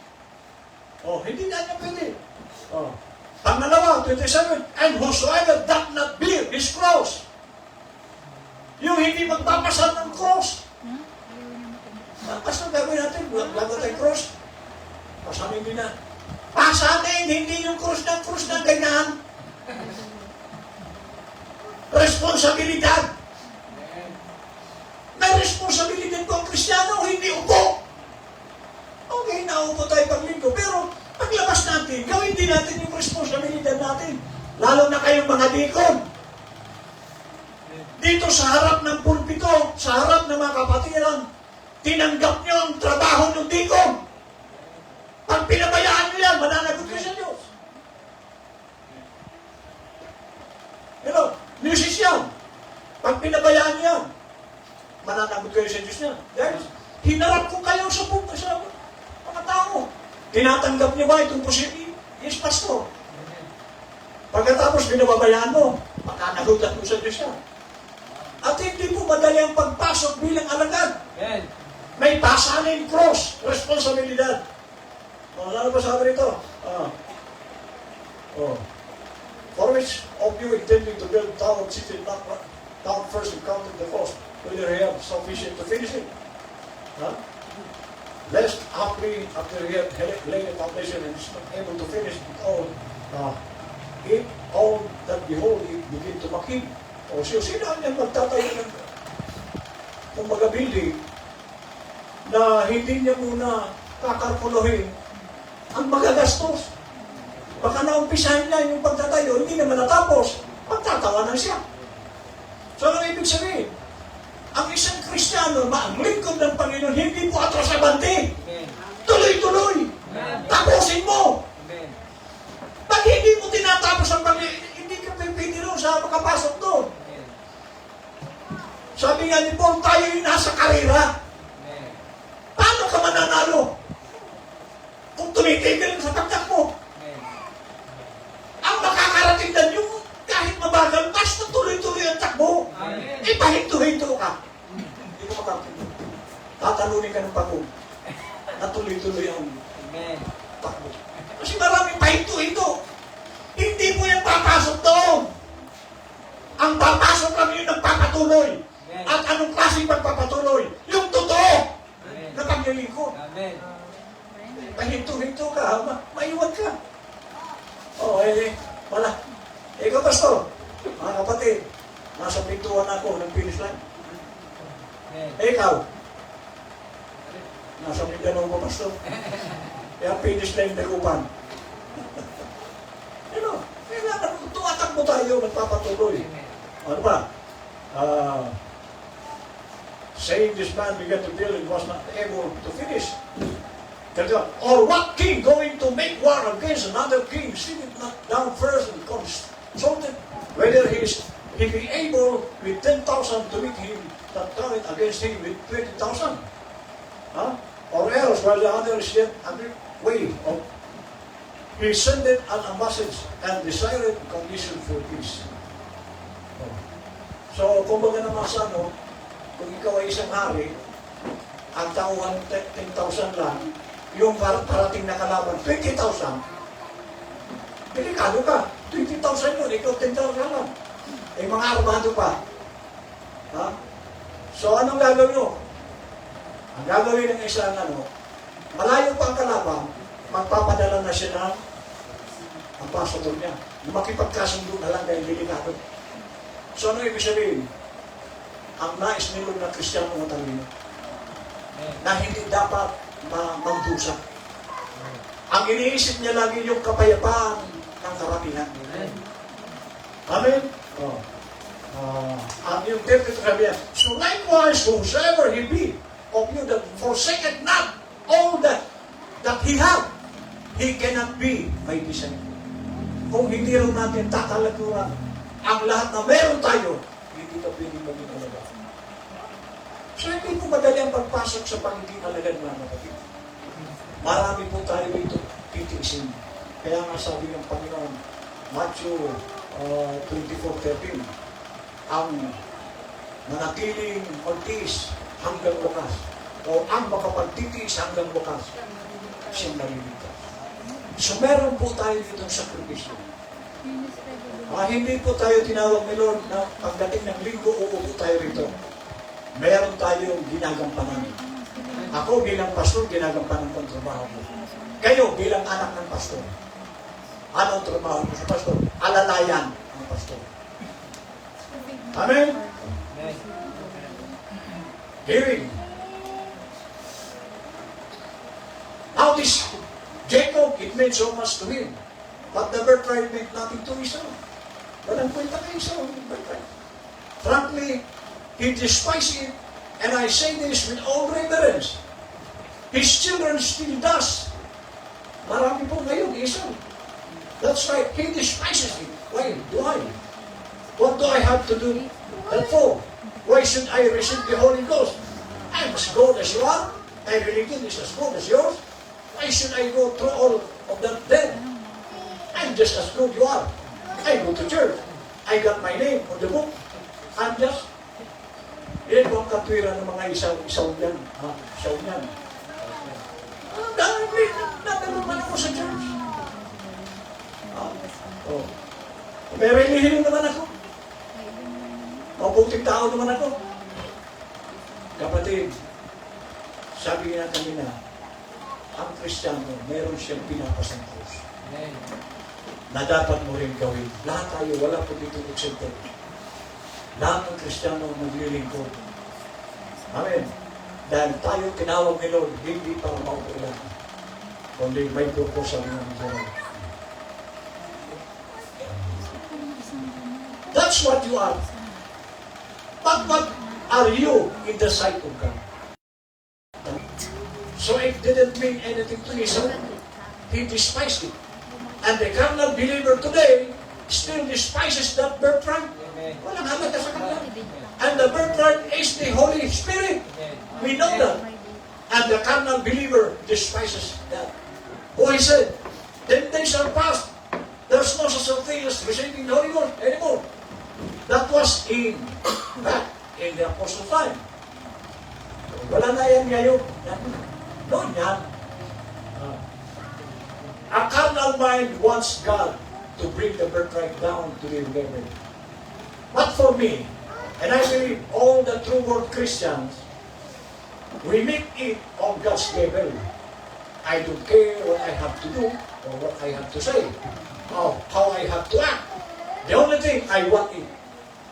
Oh, hindi na niya pwede. Oh. Pangalawa, 27, and whosoever doth not bear his cross. Yung hindi magpapasal ng cross. Pasal gagawin natin, bago tayo cross. Pasanin din na. Pasanin, hindi yung cross ng ganyan. Responsibilidad. May responsibilidad po ang Kristiyano, hindi upo. Okay, naupo tayo paglinggo, pero paglabas natin, gawin din natin yung responsibilidad natin. Lalo na kayong mga dikon. Dito sa harap ng pulpito, sa harap ng mga kapatiran, tinanggap nyo ang trabaho ng dikon. Pag pinabayaan nyo yan, mananagot kayo sa Diyos. Hello, musician, pag pinabayaan nyo yan, mananagot kayo sa Diyos niya. Dahil hinarap ko kayo sa mga tao. Tinatanggap niyo ba itong posible? Yes, pastor. Pagkatapos binababayaan mo, makanagutan mo sa Diyos niya. At hindi po madali ang pagpasok bilang alagad. Amen. May pasanin cross, responsibilidad. Ano ba sabi rito? For which of you intending to build tower city not down first and counted the cost, whether he have sufficient to finish it? Lest after he had laid a foundation and is not able to finish it all that behold, it begin to makib. O sino ang yan magtatayo ng kumbaga building na hindi niya muna kakalkuluhin ang magagastos. Baka naumpisahan niya yung pagtatayo, hindi naman natapos, magtatawanan siya. So ano ibig sabihin? Ang isang Kristiyano, ang lingkod ng Panginoon, hindi po atras abante. Amen. Tuloy-tuloy. Amen. Tapusin mo. Amen. Pag hindi mo tinatapos ang hindi ka pwede rin sa makapasok doon. Amen. Sabi nga ni Paul, tayo yung nasa karera. Amen. Paano ka mananalo? Kung tumitigil sa takbo. Amen. Ang makakarating na yung kahit mabagal, basta tuloy-tuloy ang takbo. Amen. Ipahinto-hinto ka. Hindi ko makarating. Tatalunin ka ng pagod. Natuloy-tuloy ang Amen. takbo. Kasi maraming pahinto-hinto. Hindi mo yan papasok doon. Ang papasok lang yun ang papatuloy. Amen. At anong klaseng pagpapatuloy? Yung totoo Amen. na paglilingkod. Amen. Pahinto-hinto ka, maiwan ka. Wala. Ikaw, pastor, mga kapatid, nasa pintuan ako ng finish line. Amen. Ikaw, nasa Mindanao pa, pastor. Kaya finish line na kupan. Kailangan tumatakbo tayo, nagpapatuloy. Ano ba? Saying this man began to build and was not able to finish. Or what king going to make war against another king, sitting not down first and consulted whether he be able with 10,000 to meet him that cometh against him with 20,000? Huh? Or else, while the other is yet under way of, he sent an ambassage and desired condition for peace. So, kumbaga naman sa ano, kung ikaw ay isang hari, ang tauhan 10,000 lang, yung parating na kalaban, 20,000, delikado ka. 20,000 yun, ikaw 10,000 lang. Eh, mga armado pa. Ha? So, anong gagawin nyo? Ang gagawin ng isang ano, malayo pa ang kalaban, magpapadala na siya ng ambassador niya. Makipagkasundo na lang dahil delikado. So, ano ibig sabihin? Ang nais nilong na Kristiyano matalino na hindi dapat magdusa. Ang iniisip niya lagi yung kapayapaan ng karamihan. Amen? Oh. Ang yung 33 sabi niya, so likewise, whosoever he be of you that forsaketh not all that he have, he cannot be my disciple. Kung hindi rin natin tatalaguran ang lahat na meron tayo, hindi ka pwede maging alaga. So, hindi po madali ang pagpasok sa pagiging alagad, mga kapatid. Marami po tayo dito titiisin. Kaya nga sabi ng Panginoon, Matthew 24:13, ang manatiling magtiis hanggang wakas, o ang makapagtitiis hanggang wakas, siyang naliligtas. So, meron po tayo dito ng sakripisyo. Hindi po tayo tinawag ni Lord na pagdating ng linggo, uupo tayo rito. Meron tayong ginagampanan. Ako bilang pastor, ginagampanan ko ang trabaho ko. Kayo bilang anak ng pastor. Ano ang trabaho mo sa pastor? Alalayan ang pastor. Amen? Hearing. Now this Jacob, it meant so much to him. But the birthright meant nothing to Esau. Walang kwenta kay Esau. Frankly, he despised it, and I say this with all reverence. His children still does. Marami po ngayon, Esau. That's right, he despises it. Why do I? What do I have to do that for? Why should I receive the Holy Ghost? I'm as good as you are. My religion is as good as yours. Why should I go through all of that then? I'm just as good you are. I go to church. I got my name on the book. I'm just... Yan po ang katwiran ng mga isaw yan. Isaw yan. Dahil naman ako sa church. May relihiling naman ako. Mabuting tao naman ako. Kapatid, sabi nga kanina, ang Kristiyano, meron siyang pinapasang krus. Na dapat mo rin gawin. Lahat tayo, wala po dito eksento. Lahat ng Kristiyano naglilingkod. Amen. Dahil tayo tinawag ni Lord, hindi para mauulan. Kundi may purpose sa mga Diyos. That's what you are. But what are you in the sight of God? So it didn't mean anything to Esau. He despised it. And the carnal believer today still despises that birthright. Walang halaga sa kanila. And the birthright is the Holy Spirit. We know that. And the carnal believer despises that. Oh, he said, 10 days are past. There's no such thing as receiving the Holy Ghost anymore. That was back in the Apostle time. Wala na yan ngayon. Doon yan. A carnal mind wants God to bring the birthright down to the level. But for me, and I believe all the true world Christians, we make it on God's level. I don't care what I have to do or what I have to say, or how I have to act. The only thing I want it.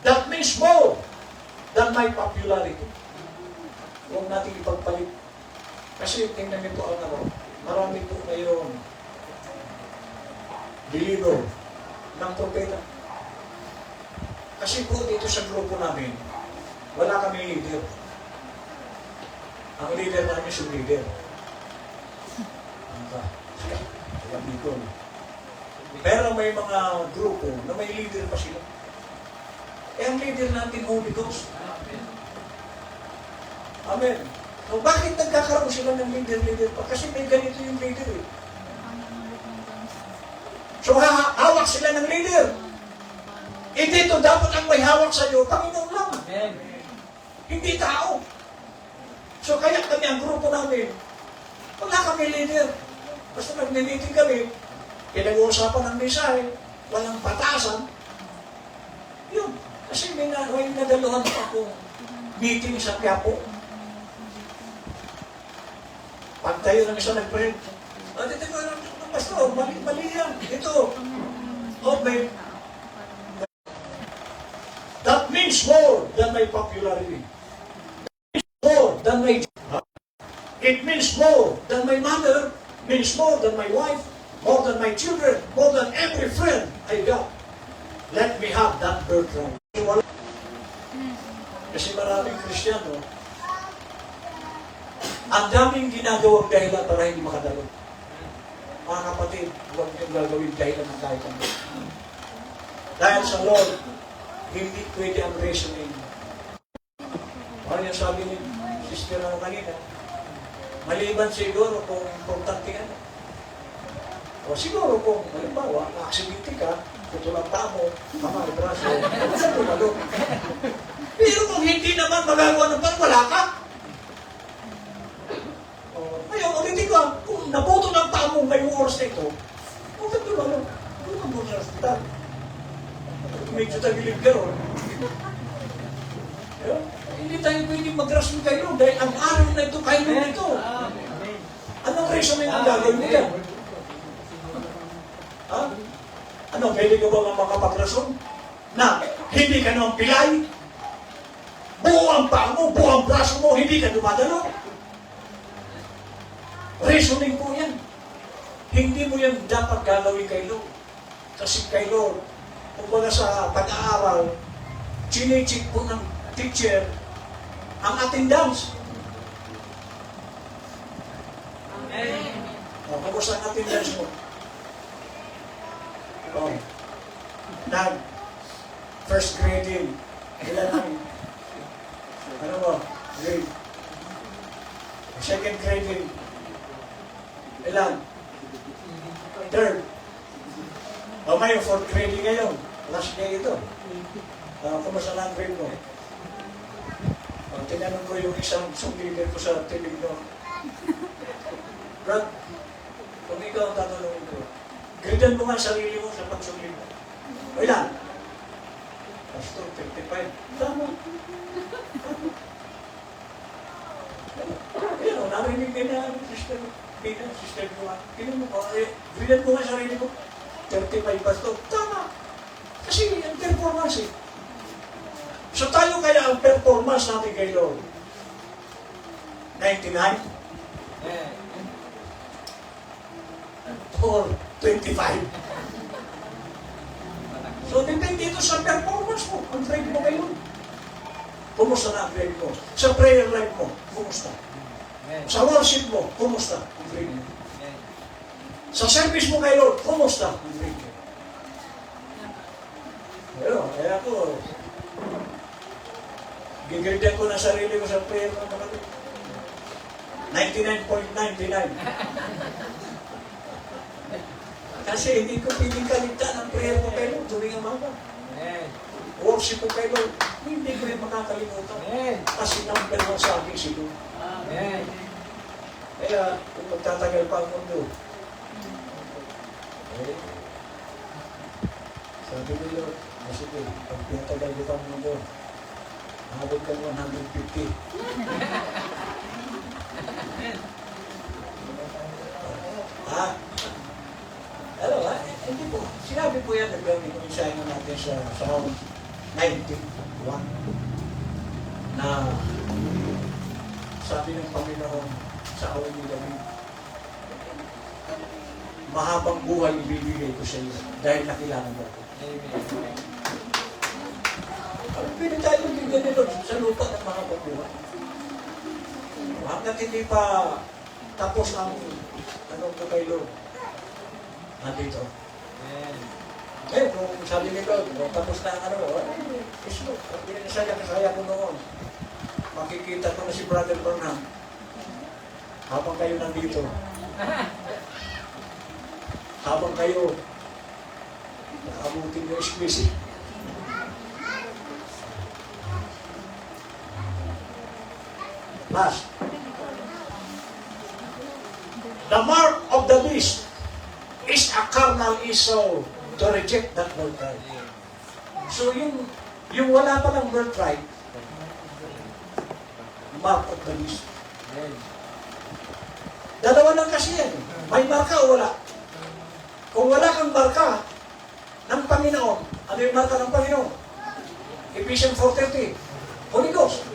That means more than my popularity. Huwag natin ipagpalit. Kasi tingnan niyo po ang ano, marami po ngayon believer ng propeta. Kasi po dito sa grupo namin, wala kami leader. Ang leader namin si leader. Ano ka? Kaya dito. Pero may mga grupo na may leader pa sila. Eh, ang leader natin, Holy Ghost. Amen. So, bakit nagkakaroon sila ng leader pa? Kasi may ganito yung leader eh. So, hawak sila ng leader. Eh, dito dapat ang may hawak sa iyo, Panginoon lang. Amen. Hindi tao. So, kaya kami, ang grupo namin, wala kami leader. Basta nag-meeting kami, pinag-uusapan ng mensahe, walang patasan. Yun. Kasi may nadaluhan pa akong meeting sa Quiapo. Pag tayo ng isa nag-pray, dito ko, Pastor, mali yan. Ito. Oh, that means more than my popularity. It means more than my job. It means more than my mother, means more than my wife, more than my children, more than every friend I got. Let me have that birthright. Kasi maraming Kristiyano, ang daming ginagawang dahilan para hindi makadalo. Mga kapatid, huwag niyong gagawin dahilan ng kahit ano. Dahil sa Lord, hindi pwede ang reasoning. Ano yung sabi ni sister na kanina? Maliban siguro kung importante ka na. O siguro kung, halimbawa, aksidente ka, putulang tamo, kamay, braso, sa tulalo. Pero kung hindi naman magagawa ng pang wala ka, ngayon, ulitin ko, kung naputo ng tamo ngayong oras na ito, kung sa tulalo, doon ka muna sa hospital. Medyo tagilid ka ron. Hindi tayo pwedeng mag-rason kayo dahil ang araw na ito, kayo na ito. Anong reason na yung gagawin mo yan? Ha? Ano, pwede ka ba makapag-rason? Na hindi ka naman pilay? Buo ang paa mo, buo ang braso mo, hindi ka dumadalo? Reasoning po yan. Hindi mo yan dapat gagawin kay Lord. Kasi kay Lord, kung sa pag-aaral, chine-check po ng teacher ang attendance. Amen. Kumusta ang attendance mo? First grading. Ilan ang? Ano mo? Grade. Second grading. Ilan? Third. May fourth grading ngayon. Last day ito. Kumusta na ang grade mo? Tinanong ko yung isang leader ko sa television. Brad, kung ikaw ang tatanungin ko, gradean mo nga sarili mo sa pagsumli mo. O ilan? Pastor, 55. Tama. Ayun, narinig din na sister Pina, sister Juan. Gradean mo nga sarili mo. 35 Pastor. Tama. Kasi ang performance eh. So tayo kaya ang performance natin kay Lord? 99? Or 25? So depende ito sa performance mo. Ang grade mo kayo. Kumusta na ang grade mo? Sa prayer life mo, kumusta? Sa worship mo, kumusta ang grade mo? Sa service mo kay Lord, kumusta ang grade mo? Pero, kaya ako, gigradean ko na sarili ko sa prayer ng mga 99.99. Kasi hindi ko piling kaligtaan ang prayer mo kayo tuwing umaga. Worship ko kayo, hindi ko yung makakalimutan. Kasi number 1 sa akin si Lord. Kaya, kung magtatagal pa ang mundo, sabi ni Lord, sige, pag pinatagal ko pa ang mundo, habang ka 150. Ha? Alam ba? Hindi po. Sinabi po yan, nagawin ko yung sign natin sa Psalm 91 na sabi ng Panginoon sa awal ni David, mahabang buhay ibibigay ko sa iyo dahil nakilala mo ko. Pwede tayo bigyan ni Lord sa lupa ng mga pagbuhay. Hanggat hindi pa tapos ang anong ko kay Lord. Nandito. Eh, kung sabi ni Lord, kung tapos na ang ano, is Lord, ang pinasaya ko noon. Makikita ko na si Brother Burnham habang kayo nandito. Habang kayo nakabutin yung explicit. Last. The mark of the beast is a carnal Esau to reject that birthright. So yung wala pa ng birthright, mark of the beast. Dalawa lang kasi yan. May marka o wala? Kung wala kang marka ng Panginoon, ano yung marka ng Panginoon? Ephesians 4:30, Holy Ghost.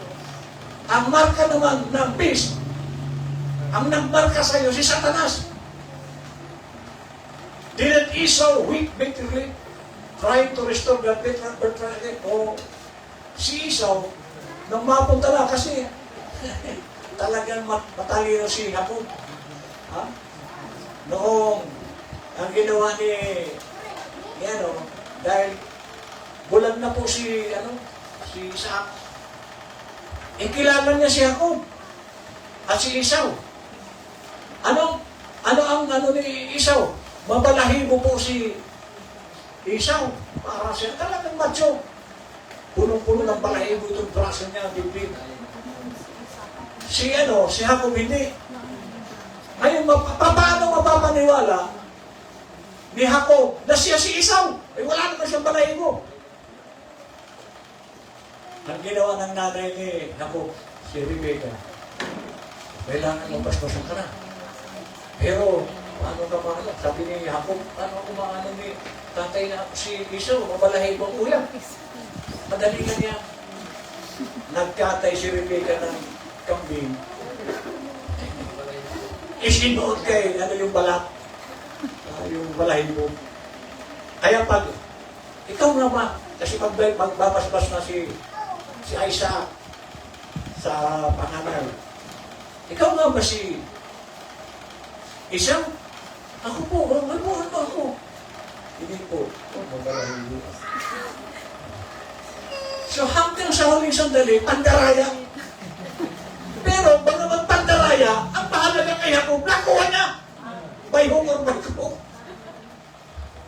Ang marka naman ng beast, ang nagmarka sa iyo, si Satanas. Didn't Esau weep bitterly, trying to restore the birthright? O si Esau, nang mapunta na kasi talagang matalino si Jacob. Ha? Noong ang ginawa ni dahil bulag na po si Isaac. Ikilala niya si Jacob at si Esau. Ano ang ni Esau? Mabalahibo po si Esau. Para siya talagang macho. Punong-puno ng balahibo itong braso niya, bibig. Si Jacob hindi. Ngayon, paano mapapaniwala ni Jacob na siya si Esau? Eh, wala naman siyang balahibo. Ang ginawa ng nanay ni Jacob, si Rebecca, kailangan mo paspasan ka na. Pero, paano ka maano? Sabi ni Jacob, paano ako maano ni tatay na si Esau, mabalahibo ang ulam. Madali ka niya. Nagkatay si Rebecca ng kambing. Isinuot kay, yung balat. Yung balahibo. Kaya pag, ikaw nga ba, kasi magbabasbas na si Isaac sa panganay. Ikaw nga ba si Esau? Ako po, ano ako? Hindi po. Mabalahibo. So hanggang sa huling sandali, pandaraya. Pero bagamat pandaraya, ang mahalaga kay Jacob, nakuha niya. By hook or by crook.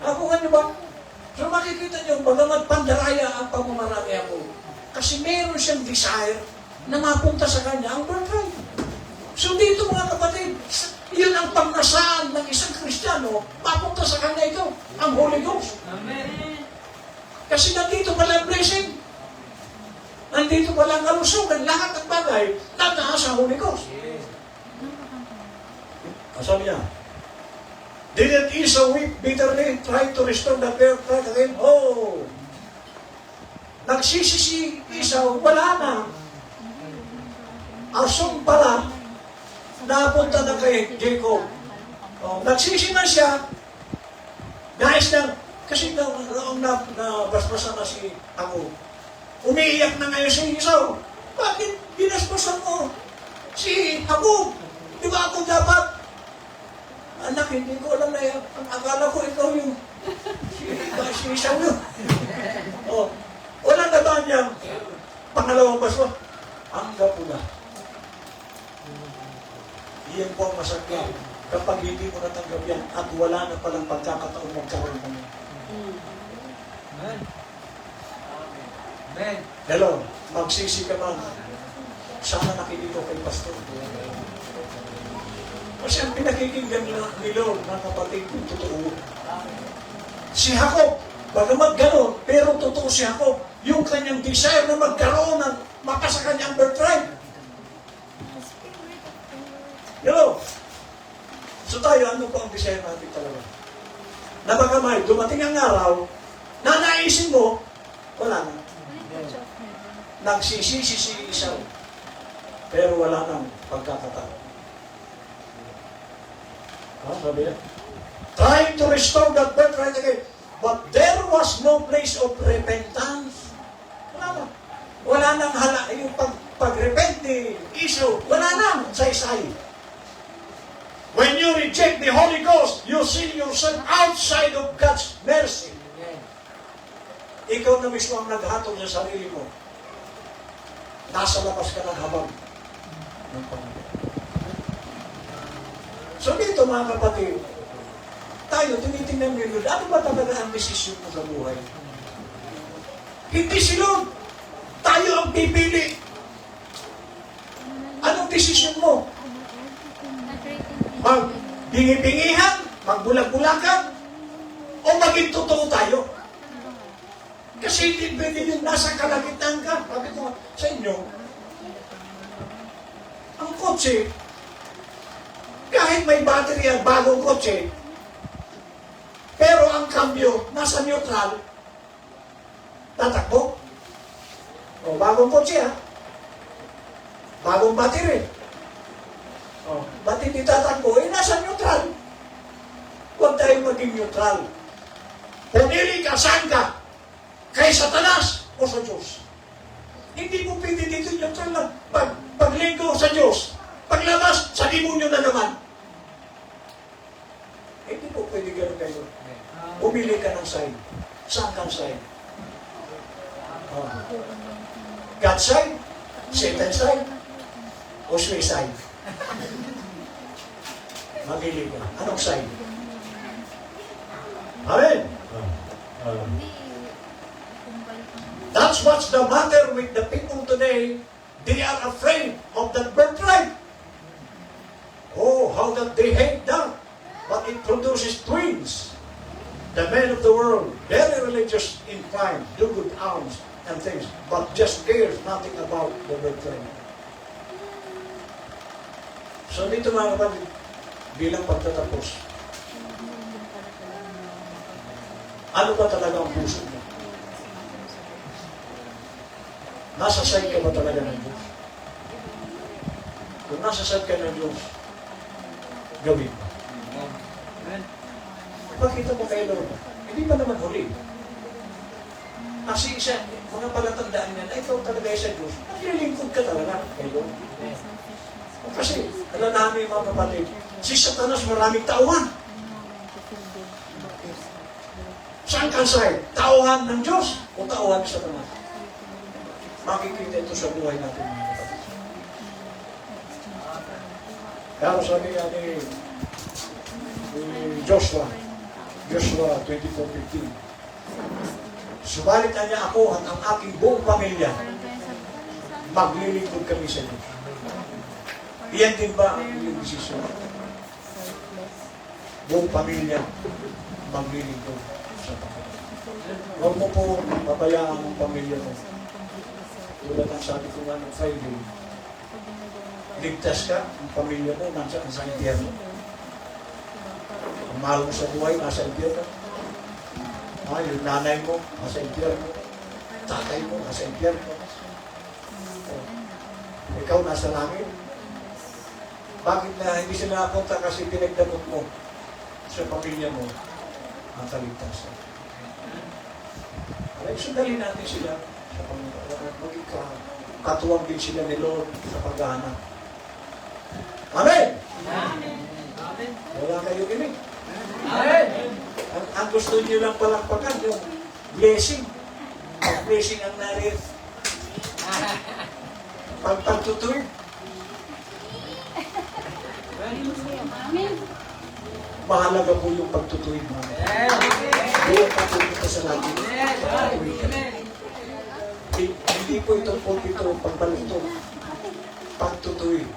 Nakuha niyo ba? So makikita niyo, bagamat pandaraya ang pamamarami ako. Kasi meron siyang desire na mapunta sa kanya ang birthright. So dito mga kapatid, yun ang pangnasaan ng isang Kristiyano, mapunta sa kanya ito, ang Holy Ghost. Amen. Kasi nandito pala ang blessing. Nandito pala ang kalusugan, lahat ng bagay na nasa Holy Ghost. Sabi niya, didn't Esau weep bitterly, trying to restore the birthright again? Oh! Nagsisi si Esau, wala na. Asong pala, napunta na kay Jacob. Oh, nagsisi na siya, guys na, kasi nabasbasan na si ako. Umiiyak na ngayon si Esau. Bakit binasbasan mo si Jacob? Di ba ako dapat? Anak, hindi ko alam na yan. Ang akala ko ikaw yung si Esau yun. Oh, wala na ba niya pangalawang baswa? Ang gapula. Iyan po ang masakya kapag hindi mo natanggap yan at wala na palang pagkakataon magkaroon mo. Amen. Amen. Hello, magsisi ka man. Sana nakinig ko kay Pastor. Kasi ang pinakikinggan ni Lord, mga kapatid, yung totoo. Si Jacob, bagamat gano'n, pero totoo si Jacob, yung kanyang desire na magkaroon ng makasa kanyang birthright. Hello? So tayo, ano po ang desire natin talaga? Na bagamay, dumating ang araw, na naisin mo, wala na. Nagsisisi si Esau, pero wala nang pagkakataon. Sabi niya, trying to restore that birthright again, but there was no place of repentance. Wala na. Wala nang yung pag-repent ni issue. Wala nang saysay. When you reject the Holy Ghost, you see yourself outside of God's mercy. Ikaw na mismo ang naghatol sa sarili mo. Nasa labas ka ng habag ng Panginoon. So dito mga kapatid, tayo tinitingnan nyo, ano ba talaga ang desisyon mo sa buhay? Hindi si Lord. Tayo ang pipili. Anong desisyon mo? Magbingi-bingihan, magbulag-bulagan, o maging totoo tayo? Kasi hindi pwede yung nasa kalagitnaan ka. Sabi ko sa inyo, ang kotse, kahit may battery ang bagong kotse, pero ang cambio, nasa neutral, tatakbo. O, bagong kotse ha. Bagong battery. O, ba't hindi tatakbo? Eh, nasa neutral. Huwag tayong maging neutral. Pumili ka, saan ka? Kay Satanas o sa Diyos. Hindi mo pwede dito neutral lang. Paglinggo sa Diyos, paglabas, sa demonyo na naman. Hindi po pwede gano'n kayo. Pumili ka ng side. Saan kang side? Oh. God's side? Satan's side? O suicide? Mamili ka. Anong side? Amen? That's what's the matter with the people today. They are afraid of that birthright. Oh, how that they hate that. But it produces twins. The men of the world, very religious in crime, do good alms and things, but just cares nothing about the birthright. So dito mga kapatid, bilang pagtatapos, ano ba talaga ang puso mo? Nasa side ka ba talaga ng Diyos? Kung nasa side ka ng Diyos, gawin mo. Ipakita mo kay Lord, hindi pa naman huli. Kasi isa, mga palatandaan niya, ikaw talaga sa Diyos, naglilingkod ka talaga kay Lord. Kasi, alam namin mga kapatid, si Satanas maraming tauhan. Saan kang side? Tauhan ng Diyos o tauhan ni Satanas? Makikita ito sa buhay natin mga kapatid. Pero sabi nga ni Joshua 24:15, subalit na niya ako at ang aking buong pamilya, maglilingkod kami sa Diyos. Iyan din ba ang iyong desisyon? Buong pamilya, maglilingkod sa Panginoon. Huwag mo po pabayaan ang pamilya mo. Tulad ang sabi ko nga ng Friday, ligtas ka, ang pamilya mo nasa impyerno. Ang mahal mo sa buhay, nasa impyerno. Yung nanay mo, nasa impyerno. Tatay mo, nasa impyerno. Ikaw, nasa langit. Bakit na hindi sila napunta kasi pinagdamot mo sa pamilya mo ang kaligtasan? Alay, sundalin natin sila sa Panginoon. Maging katuwang din sila ni Lord sa paghahanap. Amen! Amen. Wala kayo kinig. Amen. Ang gusto niyo lang palakpakan yung blessing. Ang blessing ang narin. Pagtutuwid. Mahalaga po yung pagtutuwid mo. Yung pagtutuwid ka sa langit. Hindi po ito pagbalito. Pagtutuwid.